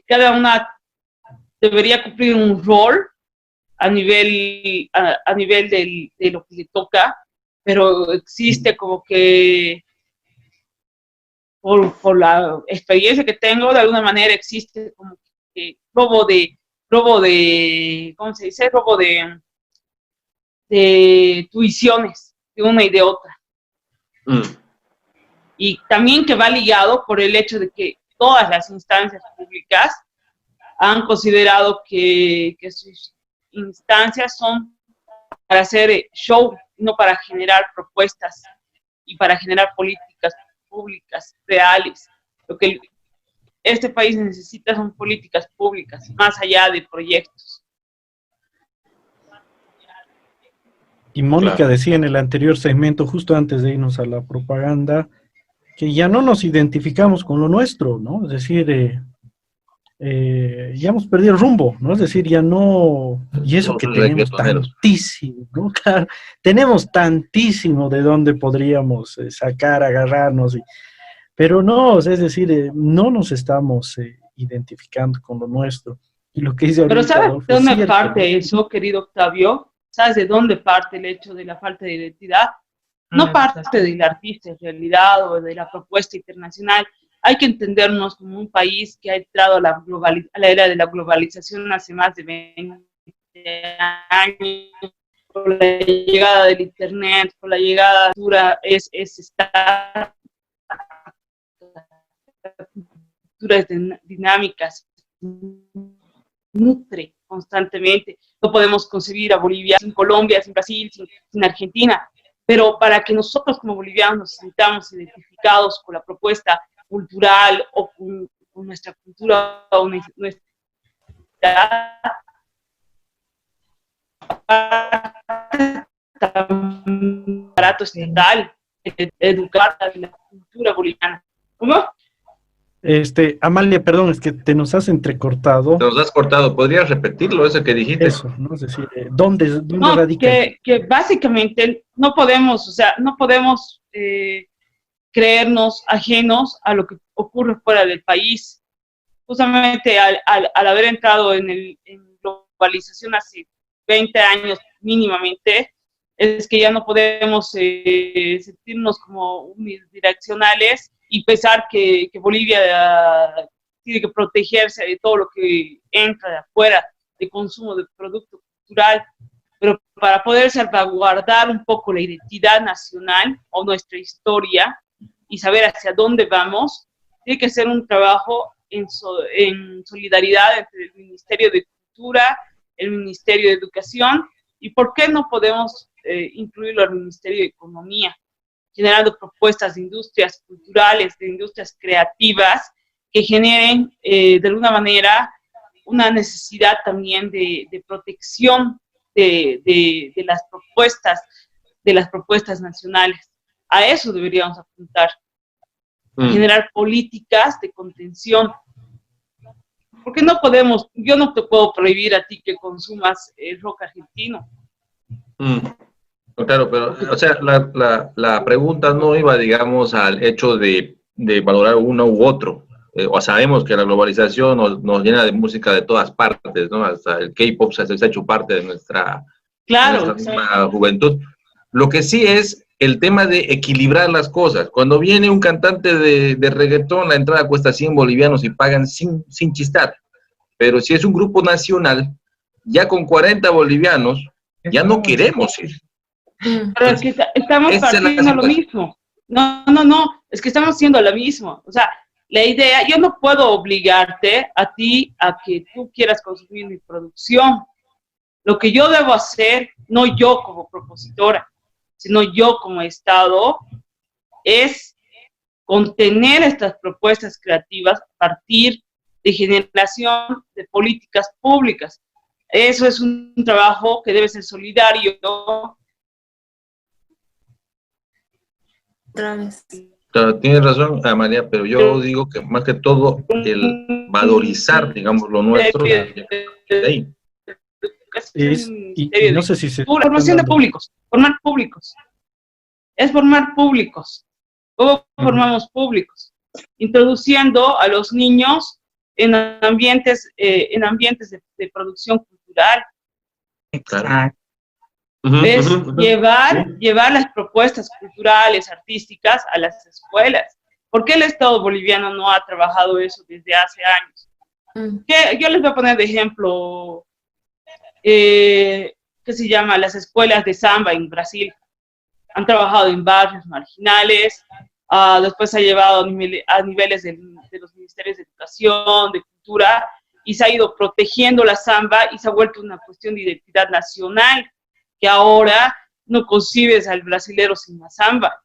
Cada una debería cumplir un rol a nivel de lo que le toca, pero existe como que, por la experiencia que tengo, de alguna manera existe como que robo de, ¿cómo se dice? Robo de tuiciones de una y de otra. Y también que va ligado por el hecho de que todas las instancias públicas han considerado que sus instancias son para hacer show, no para generar propuestas y para generar políticas públicas reales. Lo que este país necesita son políticas públicas, más allá de proyectos.
Y Mónica
Claro.
decía en el anterior segmento, justo antes de irnos a la propaganda, que ya no nos identificamos con lo nuestro, ¿no? Es decir, ya hemos perdido el rumbo, ¿no? Es decir, ya no, y eso
Somos
que tenemos
reggaetoneros.
tantísimo, ¿no? Claro, tenemos tantísimo de donde podríamos sacar, agarrarnos, pero no, es decir, no nos estamos identificando con lo nuestro. Y lo que dice
Pero
ahorita
¿sabes
Adolfo
de
es
dónde
cierto, ¿no?
parte eso, querido Octavio? ¿Sabes de dónde parte el hecho de la falta de identidad? No parte del artista en realidad o de la propuesta internacional. Hay que entendernos como un país que ha entrado a a la era de la globalización hace más de 20 años, con la llegada del internet, con la llegada de la cultura, es estar culturas dinámicas, nutre constantemente. No podemos concebir a Bolivia sin Colombia, sin Brasil, sin Argentina, pero para que nosotros como bolivianos nos sintamos identificados con la propuesta cultural o con nuestra cultura o nuestra aparato estatal, educar a la cultura boliviana. ¿Cómo?
Amalia, perdón, es que te nos has entrecortado.
Te nos has cortado. ¿Podrías repetirlo, eso que dijiste?
Eso, ¿no? Es decir, ¿dónde
No,
radica?
que básicamente no podemos, o sea, no podemos creernos ajenos a lo que ocurre fuera del país. Justamente al haber entrado en globalización hace 20 años mínimamente, es que ya no podemos sentirnos como unidireccionales y pensar que Bolivia tiene que protegerse de todo lo que entra de afuera, de consumo de producto cultural, pero para poder salvaguardar un poco la identidad nacional o nuestra historia y saber hacia dónde vamos, tiene que ser un trabajo en solidaridad entre el Ministerio de Cultura, el Ministerio de Educación, y por qué no podemos incluirlo al Ministerio de Economía, generando propuestas de industrias culturales, de industrias creativas, que generen de alguna manera una necesidad también de protección de las propuestas nacionales. A eso deberíamos apuntar, a generar políticas de contención. Porque no podemos, yo no te puedo prohibir a ti que consumas el rock argentino.
Claro, pero, o sea, la pregunta no iba, digamos, al hecho de valorar uno u otro. O sabemos que la globalización nos llena de música de todas partes, ¿no? Hasta el K-pop se ha hecho parte de nuestra misma juventud. Lo que sí es el tema de equilibrar las cosas. Cuando viene un cantante de reggaetón, la entrada cuesta 100 bolivianos y pagan sin chistar. Pero si es un grupo nacional, ya con 40 bolivianos, ya no queremos ir.
Pero es que estamos partiendo lo mismo. No, es que estamos haciendo lo mismo. O sea, la idea, yo no puedo obligarte a ti a que tú quieras consumir mi producción. Lo que yo debo hacer, no yo como propositora, sino yo como Estado, es contener estas propuestas creativas a partir de generación de políticas públicas. Eso es un trabajo que debe ser solidario.
Claro, tienes razón, Amalia, pero yo digo que más que todo el valorizar, digamos, lo nuestro, de ahí.
Y no sé si se...
Formación de públicos, formar públicos. Es formar públicos. ¿Cómo formamos públicos? Introduciendo a los niños en ambientes de producción cultural.
Exacto.
Es llevar las propuestas culturales, artísticas a las escuelas. ¿Por qué el Estado boliviano no ha trabajado eso desde hace años? Yo les voy a poner de ejemplo, ¿qué se llama? Las escuelas de samba en Brasil. Han trabajado en barrios marginales, después se ha llevado a niveles de los ministerios de educación, de cultura, y se ha ido protegiendo la samba y se ha vuelto una cuestión de identidad nacional, que ahora no concibes al brasilero sin la samba,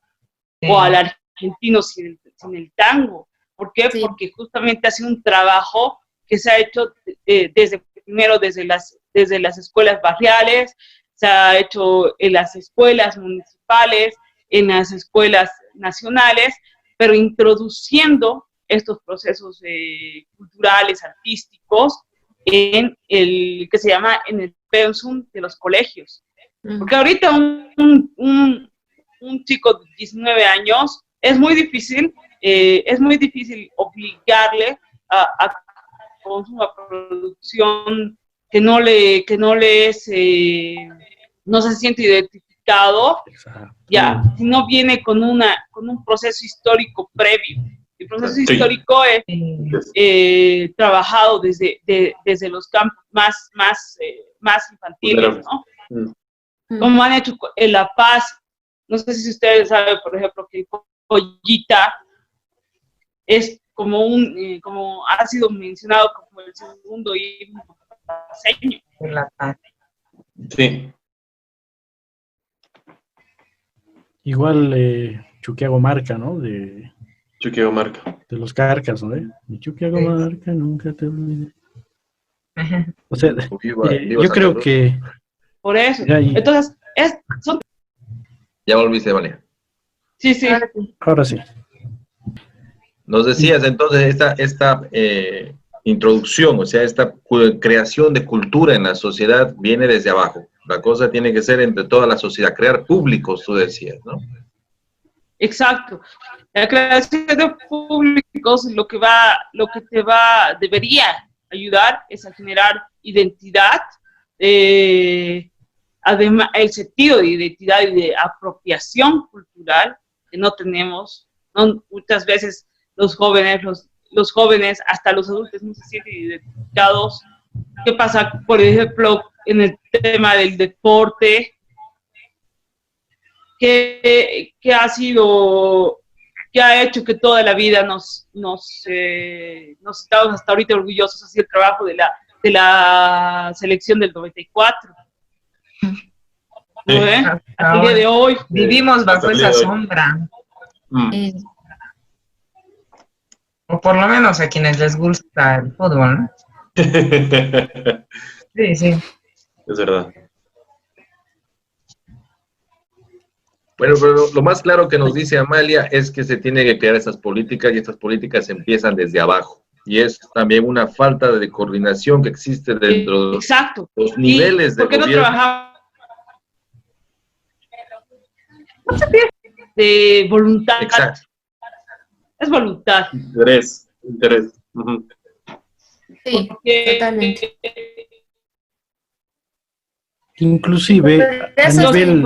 o al argentino sin el tango. ¿Por qué? Sí. Porque justamente ha sido un trabajo que se ha hecho primero desde las escuelas barriales, se ha hecho en las escuelas municipales, en las escuelas nacionales, pero introduciendo estos procesos culturales, artísticos, en el que se llama en el pensum de los colegios. Porque ahorita un chico de 19 años es muy difícil obligarle a una producción que no se siente identificado. Exacto. Ya, si no viene con un proceso histórico previo. El proceso histórico es trabajado desde los campos más infantiles, ¿no? Como han hecho en La Paz. No sé si ustedes saben, por ejemplo, que el Collita es como ha sido mencionado como el segundo himno paseño.
En La Paz.
Sí.
Igual Chuquiago Marca, ¿no?
Chuquiago Marca.
De los Carcas, ¿no? Mi Chuquiago Marca, nunca te olvides. O sea, yo creo que...
Por eso. Entonces,
Ya volviste, Valeria.
Sí, sí.
Ahora sí.
Nos decías entonces esta introducción, o sea, esta creación de cultura en la sociedad viene desde abajo. La cosa tiene que ser entre toda la sociedad, crear públicos, tú decías, ¿no?
Exacto. La creación de públicos debería ayudar es a generar identidad, además el sentido de identidad y de apropiación cultural que no tenemos, ¿no? Muchas veces los jóvenes, hasta los adultos no se sienten identificados. ¿Qué pasa, por ejemplo, en el tema del deporte? Que ha hecho que toda la vida nos estamos hasta ahorita orgullosos así del trabajo de la selección del 94. ¿No, hasta el día de hoy
vivimos bajo esa sombra. O por lo menos a quienes les gusta el fútbol, ¿no? Sí, sí.
Es verdad.
Bueno, pero lo más claro que nos dice Amalia es que se tiene que crear estas políticas y estas políticas empiezan desde abajo. Y es también una falta de coordinación que existe dentro de los niveles de gobierno. ¿Por qué no trabajamos?
De voluntad.
Exacto.
Es voluntad.
Interés.
Sí, totalmente.
Inclusive a nivel...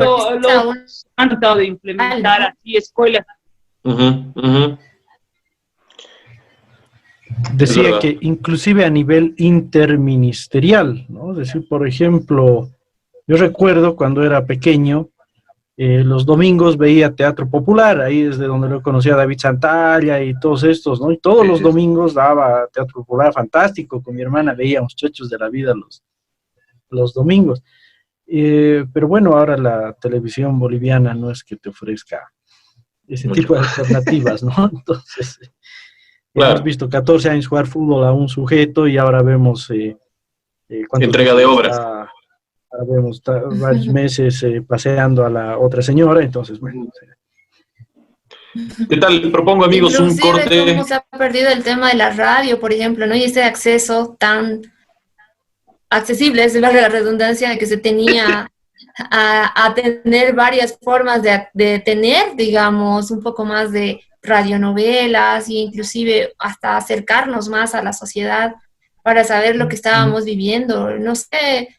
Han tratado de implementar así escuelas.
Decía que inclusive a nivel interministerial, ¿no? Es decir, por ejemplo, yo recuerdo cuando era pequeño, los domingos veía teatro popular, ahí desde donde lo conocía David Santalla y todos estos, ¿no? Y todos los domingos daba teatro popular fantástico, con mi hermana veíamos Chechos de la Vida los domingos. Pero bueno, ahora la televisión boliviana no es que te ofrezca ese tipo de alternativas, ¿no? Entonces, hemos visto 14 años jugar fútbol a un sujeto y ahora vemos...
entrega de obras.
Ahora vemos varios meses paseando a la otra señora, entonces, bueno...
¿Qué tal? Propongo, amigos,
inclusive,
un corte...
cómo se ha perdido el tema de la radio, por ejemplo, ¿no? Y ese acceso tan... accesible, es la redundancia de que se tenía a tener varias formas de tener, digamos, un poco más de radionovelas e inclusive hasta acercarnos más a la sociedad para saber lo que estábamos viviendo. No sé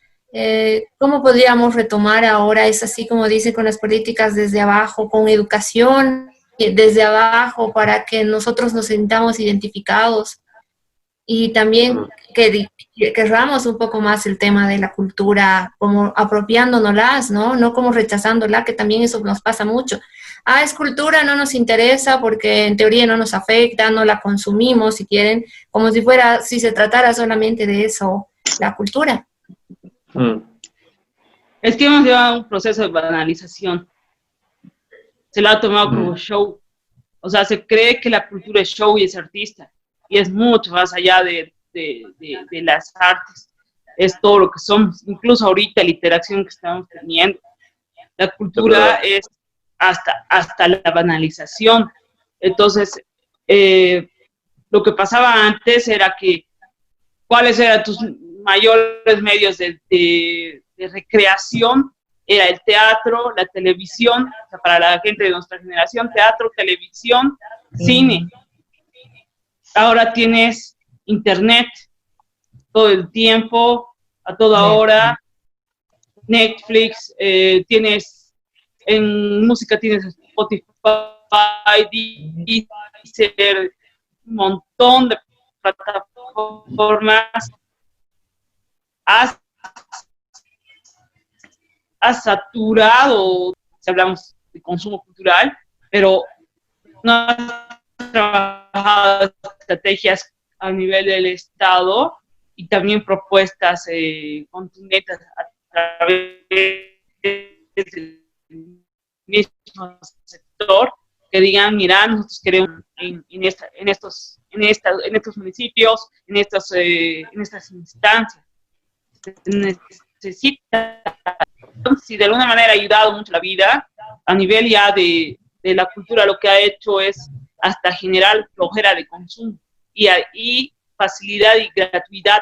cómo podríamos retomar ahora, es así como dice, con las políticas desde abajo, con educación desde abajo para que nosotros nos sintamos identificados y también que querramos un poco más el tema de la cultura, como apropiándonoslas, ¿no? No como rechazándola, que también eso nos pasa mucho. Es cultura, no nos interesa porque en teoría no nos afecta, no la consumimos si quieren, como si se tratara solamente de eso, la cultura.
Es que hemos llevado un proceso de banalización. Se lo ha tomado como show. O sea, se cree que la cultura es show y es artista. Y es mucho más allá de las artes. es todo lo que somos, incluso ahorita la interacción que estamos teniendo. La cultura es hasta la banalización. Entonces, lo que pasaba antes era que, ¿cuáles eran tus mayores medios de recreación? Era el teatro, la televisión, o sea, para la gente de nuestra generación, teatro, televisión, cine. Ahora tienes internet todo el tiempo, a toda hora, Netflix, tienes, en música tienes Spotify, Deezer, un montón de plataformas. Has saturado, si hablamos de consumo cultural, pero no has trabajado estrategias a nivel del Estado y también propuestas contundentes a través del mismo sector que digan, mira, nosotros queremos en estos municipios, en estas instancias. Necesita, si de alguna manera ha ayudado mucho la vida, a nivel ya de la cultura, lo que ha hecho es hasta generar flojera de consumo y facilidad y gratuidad.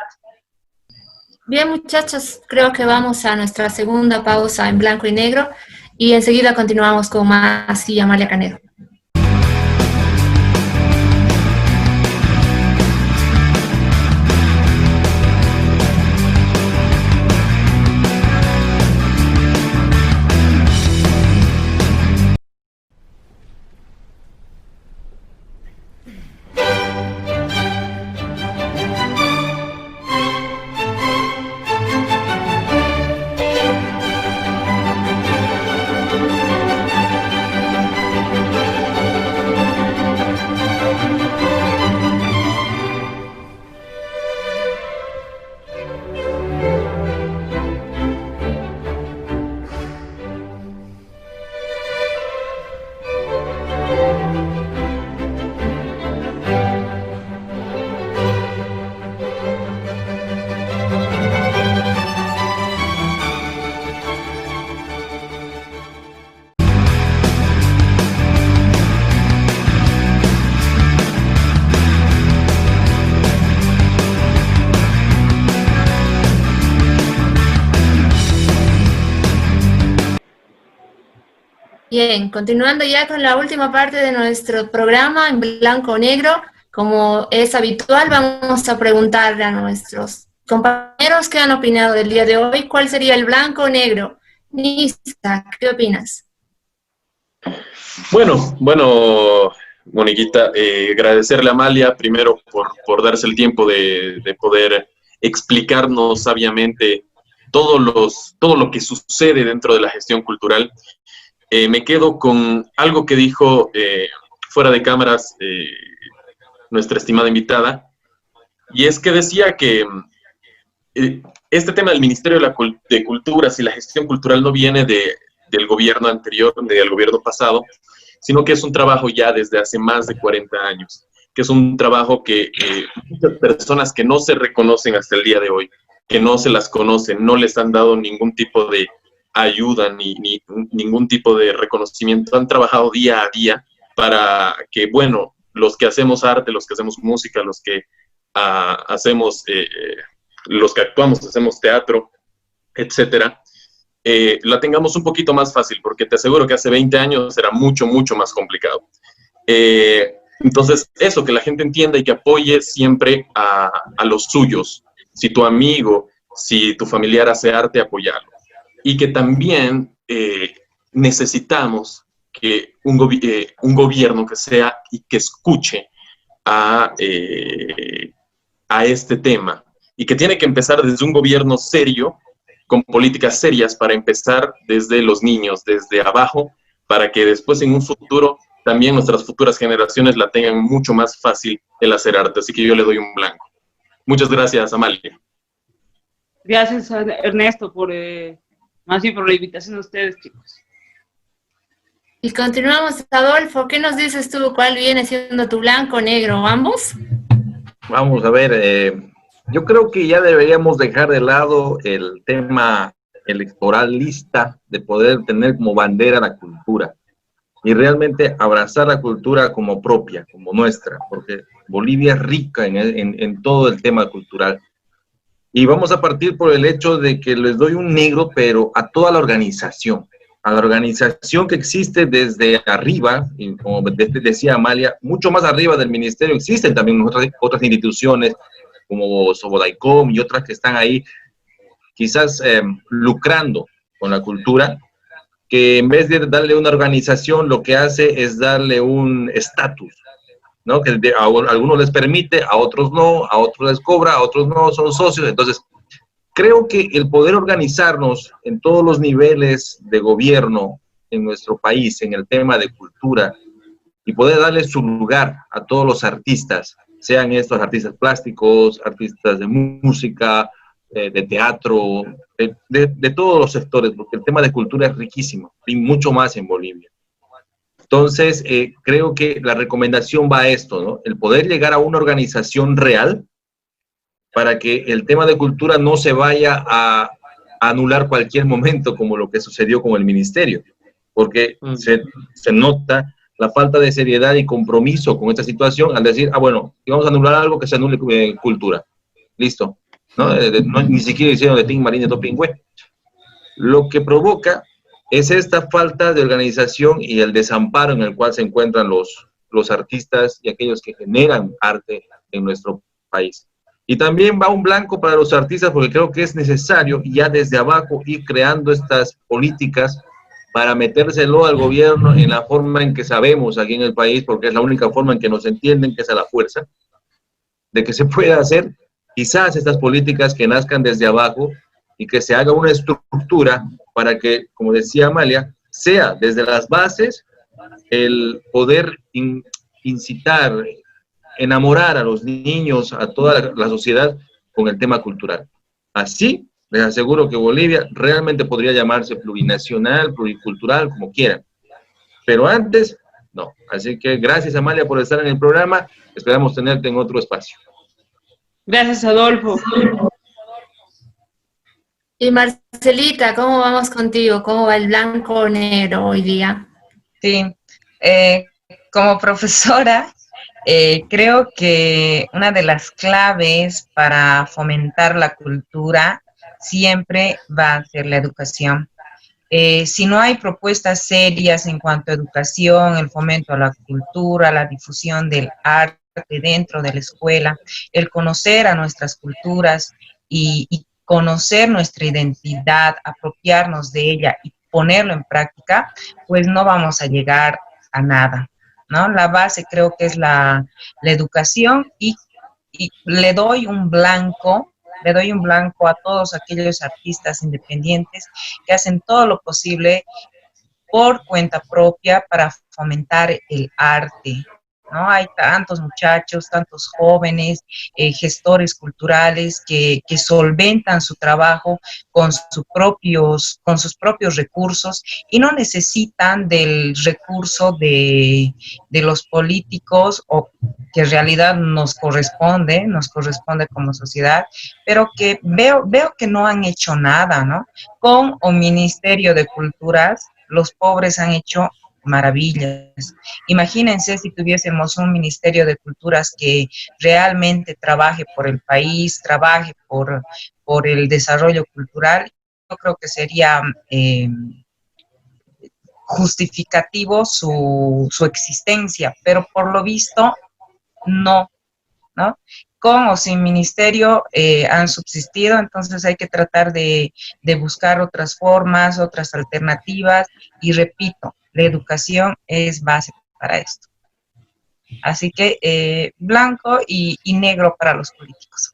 Bien, muchachos, creo que vamos a nuestra segunda pausa en blanco y negro y enseguida continuamos con más y Amalia Canedo. Bien, continuando ya con la última parte de nuestro programa en blanco o negro, como es habitual, vamos a preguntarle a nuestros compañeros que han opinado del día de hoy, ¿cuál sería el blanco o negro? Nisa, ¿qué opinas?
Bueno, Moniquita, agradecerle a Amalia primero por darse el tiempo de poder explicarnos sabiamente todo lo que sucede dentro de la gestión cultural. Me quedo con algo que dijo fuera de cámaras nuestra estimada invitada, y es que decía que este tema del Ministerio de Culturas y la gestión cultural no viene del gobierno anterior, del gobierno pasado, sino que es un trabajo ya desde hace más de 40 años, que es un trabajo que muchas personas que no se reconocen hasta el día de hoy, que no se las conocen, no les han dado ningún tipo de ayuda ni ningún tipo de reconocimiento, han trabajado día a día para que, bueno, los que hacemos arte, los que hacemos música, los que los que actuamos, hacemos teatro, etcétera, la tengamos un poquito más fácil, porque te aseguro que hace 20 años era mucho, mucho más complicado. Entonces, eso, que la gente entienda y que apoye siempre a los suyos. Si tu amigo, si tu familiar hace arte, apoyarlo. Y que también necesitamos que un gobierno que sea y que escuche a este tema, y que tiene que empezar desde un gobierno serio, con políticas serias para empezar desde los niños, desde abajo, para que después en un futuro también nuestras futuras generaciones la tengan mucho más fácil el hacer arte. Así que yo le doy un blanco. Muchas gracias, Amalia.
Gracias, Ernesto, más bien por la invitación a ustedes, chicos.
Y continuamos, Adolfo, ¿qué nos dices tú? ¿Cuál viene siendo tu blanco, negro, ambos?
Vamos a ver, Yo creo que ya deberíamos dejar de lado el tema electoralista de poder tener como bandera la cultura y realmente abrazar la cultura como propia, como nuestra, porque Bolivia es rica en todo el tema cultural. Y vamos a partir por el hecho de que les doy un negro, pero a toda la organización que existe desde arriba, y como decía Amalia, mucho más arriba del ministerio existen también otras instituciones como Sobodaicom y otras que están ahí quizás lucrando con la cultura, que en vez de darle una organización, lo que hace es darle un estatus, ¿no? Que a algunos les permite, a otros no, a otros les cobra, a otros no, son socios. Entonces, creo que el poder organizarnos en todos los niveles de gobierno en nuestro país, en el tema de cultura, y poder darle su lugar a todos los artistas, sean estos artistas plásticos, artistas de música, de teatro, de todos los sectores, porque el tema de cultura es riquísimo y mucho más en Bolivia. Entonces, creo que la recomendación va a esto, ¿no? El poder llegar a una organización real para que el tema de cultura no se vaya a anular cualquier momento, como lo que sucedió con el ministerio, porque se nota la falta de seriedad y compromiso con esta situación al decir, bueno, si vamos a anular algo, que se anule cultura. Listo. ¿No? Ni siquiera hicieron de Tim Marín de Topingüe. Lo que provoca es esta falta de organización y el desamparo en el cual se encuentran los artistas y aquellos que generan arte en nuestro país. Y también va un blanco para los artistas, porque creo que es necesario ya desde abajo ir creando estas políticas para metérselo al gobierno en la forma en que sabemos aquí en el país, porque es la única forma en que nos entienden, que es a la fuerza, de que se pueda hacer quizás estas políticas que nazcan desde abajo y que se haga una estructura para que, como decía Amalia, sea desde las bases el poder incitar, enamorar a los niños, a toda la sociedad con el tema cultural. Así, les aseguro que Bolivia realmente podría llamarse plurinacional, pluricultural, como quieran. Pero antes, no. Así que gracias, Amalia, por estar en el programa. Esperamos tenerte en otro espacio.
Gracias, Adolfo.
Y Marcelita, ¿cómo vamos contigo? ¿Cómo va el blanco o negro hoy día?
Sí, como profesora, creo que una de las claves para fomentar la cultura siempre va a ser la educación. Si no hay propuestas serias en cuanto a educación, el fomento a la cultura, la difusión del arte dentro de la escuela, el conocer a nuestras culturas y conocer nuestra identidad, apropiarnos de ella y ponerlo en práctica, pues no vamos a llegar a nada, ¿no? La base creo que es la educación y le doy un blanco a todos aquellos artistas independientes que hacen todo lo posible por cuenta propia para fomentar el arte, ¿no? Hay tantos muchachos, tantos jóvenes, gestores culturales que solventan su trabajo con sus propios recursos y no necesitan del recurso de los políticos, o que en realidad nos corresponde como sociedad, pero que veo que no han hecho nada, ¿no? Con un Ministerio de Culturas, los pobres han hecho maravillas. Imagínense si tuviésemos un Ministerio de Culturas que realmente trabaje por el país, trabaje por el desarrollo cultural. Yo creo que sería justificativo su existencia, pero por lo visto no, ¿no? Con o sin ministerio han subsistido, entonces hay que tratar de buscar otras formas, otras alternativas, y repito, la educación es base para esto. Así que blanco y negro para los políticos.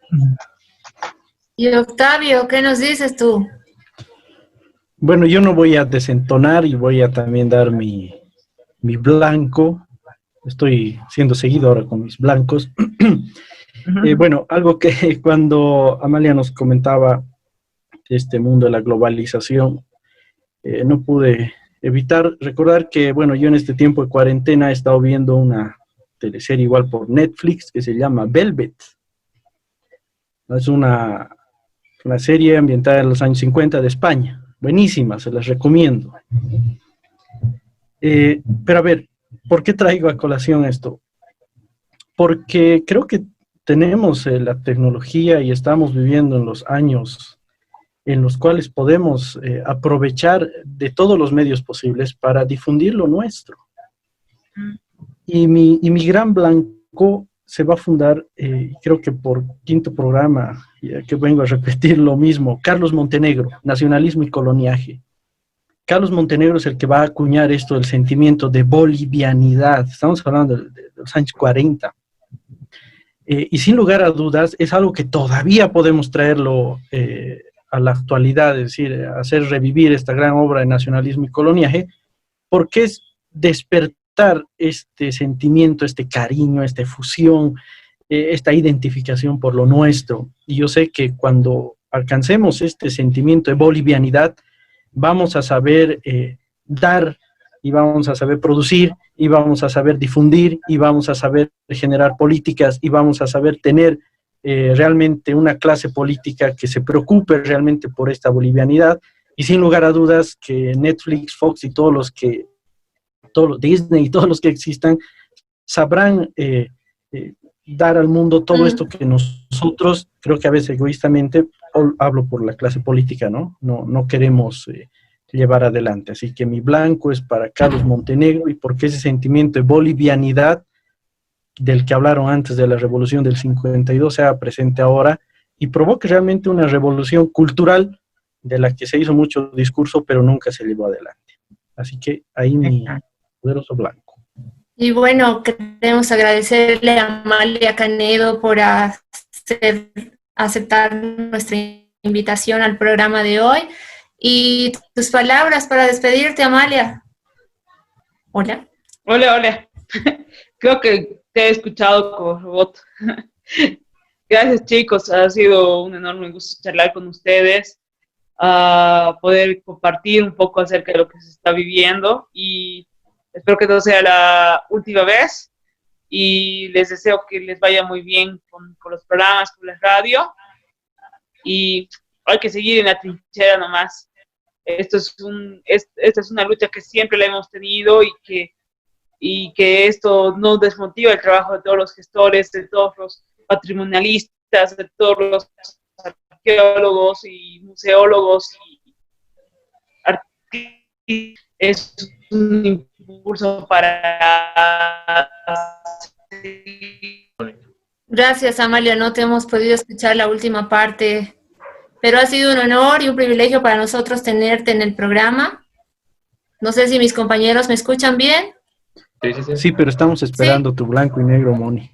Y Octavio, ¿qué nos dices tú?
Bueno, yo no voy a desentonar y voy a también dar mi blanco. Estoy siendo seguido ahora con mis blancos. Bueno, algo que cuando Amalia nos comentaba de este mundo de la globalización, no pude evitar recordar que, bueno, yo en este tiempo de cuarentena he estado viendo una teleserie igual por Netflix que se llama Velvet. Es una serie ambientada en los años 50 de España. Buenísima, se las recomiendo. Pero a ver, ¿por qué traigo a colación esto? Porque creo que tenemos la tecnología y estamos viviendo en los años en los cuales podemos aprovechar de todos los medios posibles para difundir lo nuestro. Y mi Gran Blanco se va a fundar, creo que por quinto programa, ya que vengo a repetir lo mismo, Carlos Montenegro, Nacionalismo y Coloniaje. Carlos Montenegro es el que va a acuñar esto del sentimiento de bolivianidad. Estamos hablando de los años 40. Y sin lugar a dudas, es algo que todavía podemos traerlo a la actualidad, es decir, hacer revivir esta gran obra de nacionalismo y coloniaje, porque es despertar este sentimiento, este cariño, esta efusión, esta identificación por lo nuestro. Y yo sé que cuando alcancemos este sentimiento de bolivianidad, vamos a saber dar, y vamos a saber producir, y vamos a saber difundir, y vamos a saber generar políticas, y vamos a saber tener realmente una clase política que se preocupe realmente por esta bolivianidad. Y sin lugar a dudas que Netflix, Fox y Disney y todos los que existan sabrán dar al mundo todo esto que nosotros, creo que a veces egoístamente, hablo por la clase política, no queremos llevar adelante. Así que mi blanco es para Carlos Montenegro, y porque ese sentimiento de bolivianidad del que hablaron antes de la revolución del 52 sea presente ahora y provoque realmente una revolución cultural de la que se hizo mucho discurso, pero nunca se llevó adelante. Así que ahí mi poderoso blanco.
Y bueno, queremos agradecerle a Amalia Canedo por aceptar nuestra invitación al programa de hoy. Y tus palabras para despedirte, Amalia. Hola.
Hola. Creo que te he escuchado como robot. Gracias, chicos. Ha sido un enorme gusto charlar con ustedes, poder compartir un poco acerca de lo que se está viviendo, y espero que no sea la última vez, y les deseo que les vaya muy bien con los programas, con la radio, y hay que seguir en la trinchera nomás. Esta es una lucha que siempre la hemos tenido, y que esto no desmotiva el trabajo de todos los gestores, de todos los patrimonialistas, de todos los arqueólogos y museólogos y es un impulso para...
Gracias, Amalia, no te hemos podido escuchar la última parte, pero ha sido un honor y un privilegio para nosotros tenerte en el programa. No sé si mis compañeros me escuchan bien.
Sí, pero estamos esperando tu blanco y negro, Moni.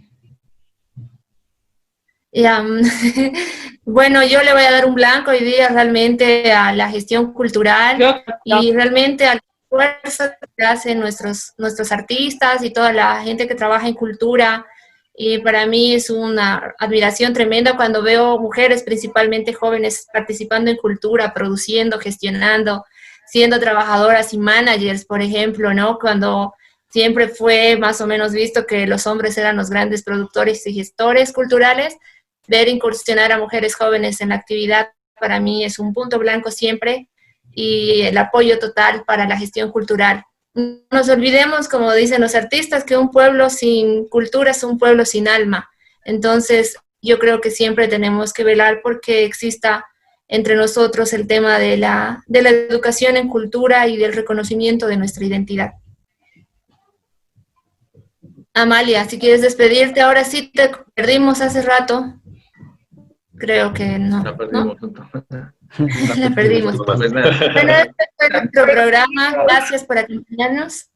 Bueno, yo le voy a dar un blanco hoy día realmente a la gestión cultural y realmente al esfuerzo que hacen nuestros artistas y toda la gente que trabaja en cultura. Y para mí es una admiración tremenda cuando veo mujeres, principalmente jóvenes, participando en cultura, produciendo, gestionando, siendo trabajadoras y managers, por ejemplo, ¿no? Cuando siempre fue más o menos visto que los hombres eran los grandes productores y gestores culturales, ver incursionar a mujeres jóvenes en la actividad para mí es un punto blanco siempre, y el apoyo total para la gestión cultural. No nos olvidemos, como dicen los artistas, que un pueblo sin cultura es un pueblo sin alma. Entonces, yo creo que siempre tenemos que velar porque exista entre nosotros el tema de la educación en cultura y del reconocimiento de nuestra identidad. Amalia, si quieres despedirte, ahora sí te perdimos hace rato. Creo que no.
La perdimos.
¿No? La perdimos. Bueno, este fue nuestro programa. Gracias por acompañarnos.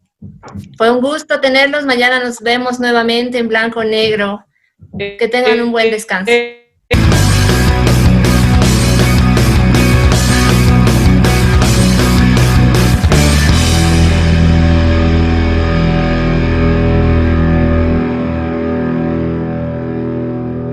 Fue un gusto tenerlos. Mañana nos vemos nuevamente en blanco o negro. Que tengan un buen descanso.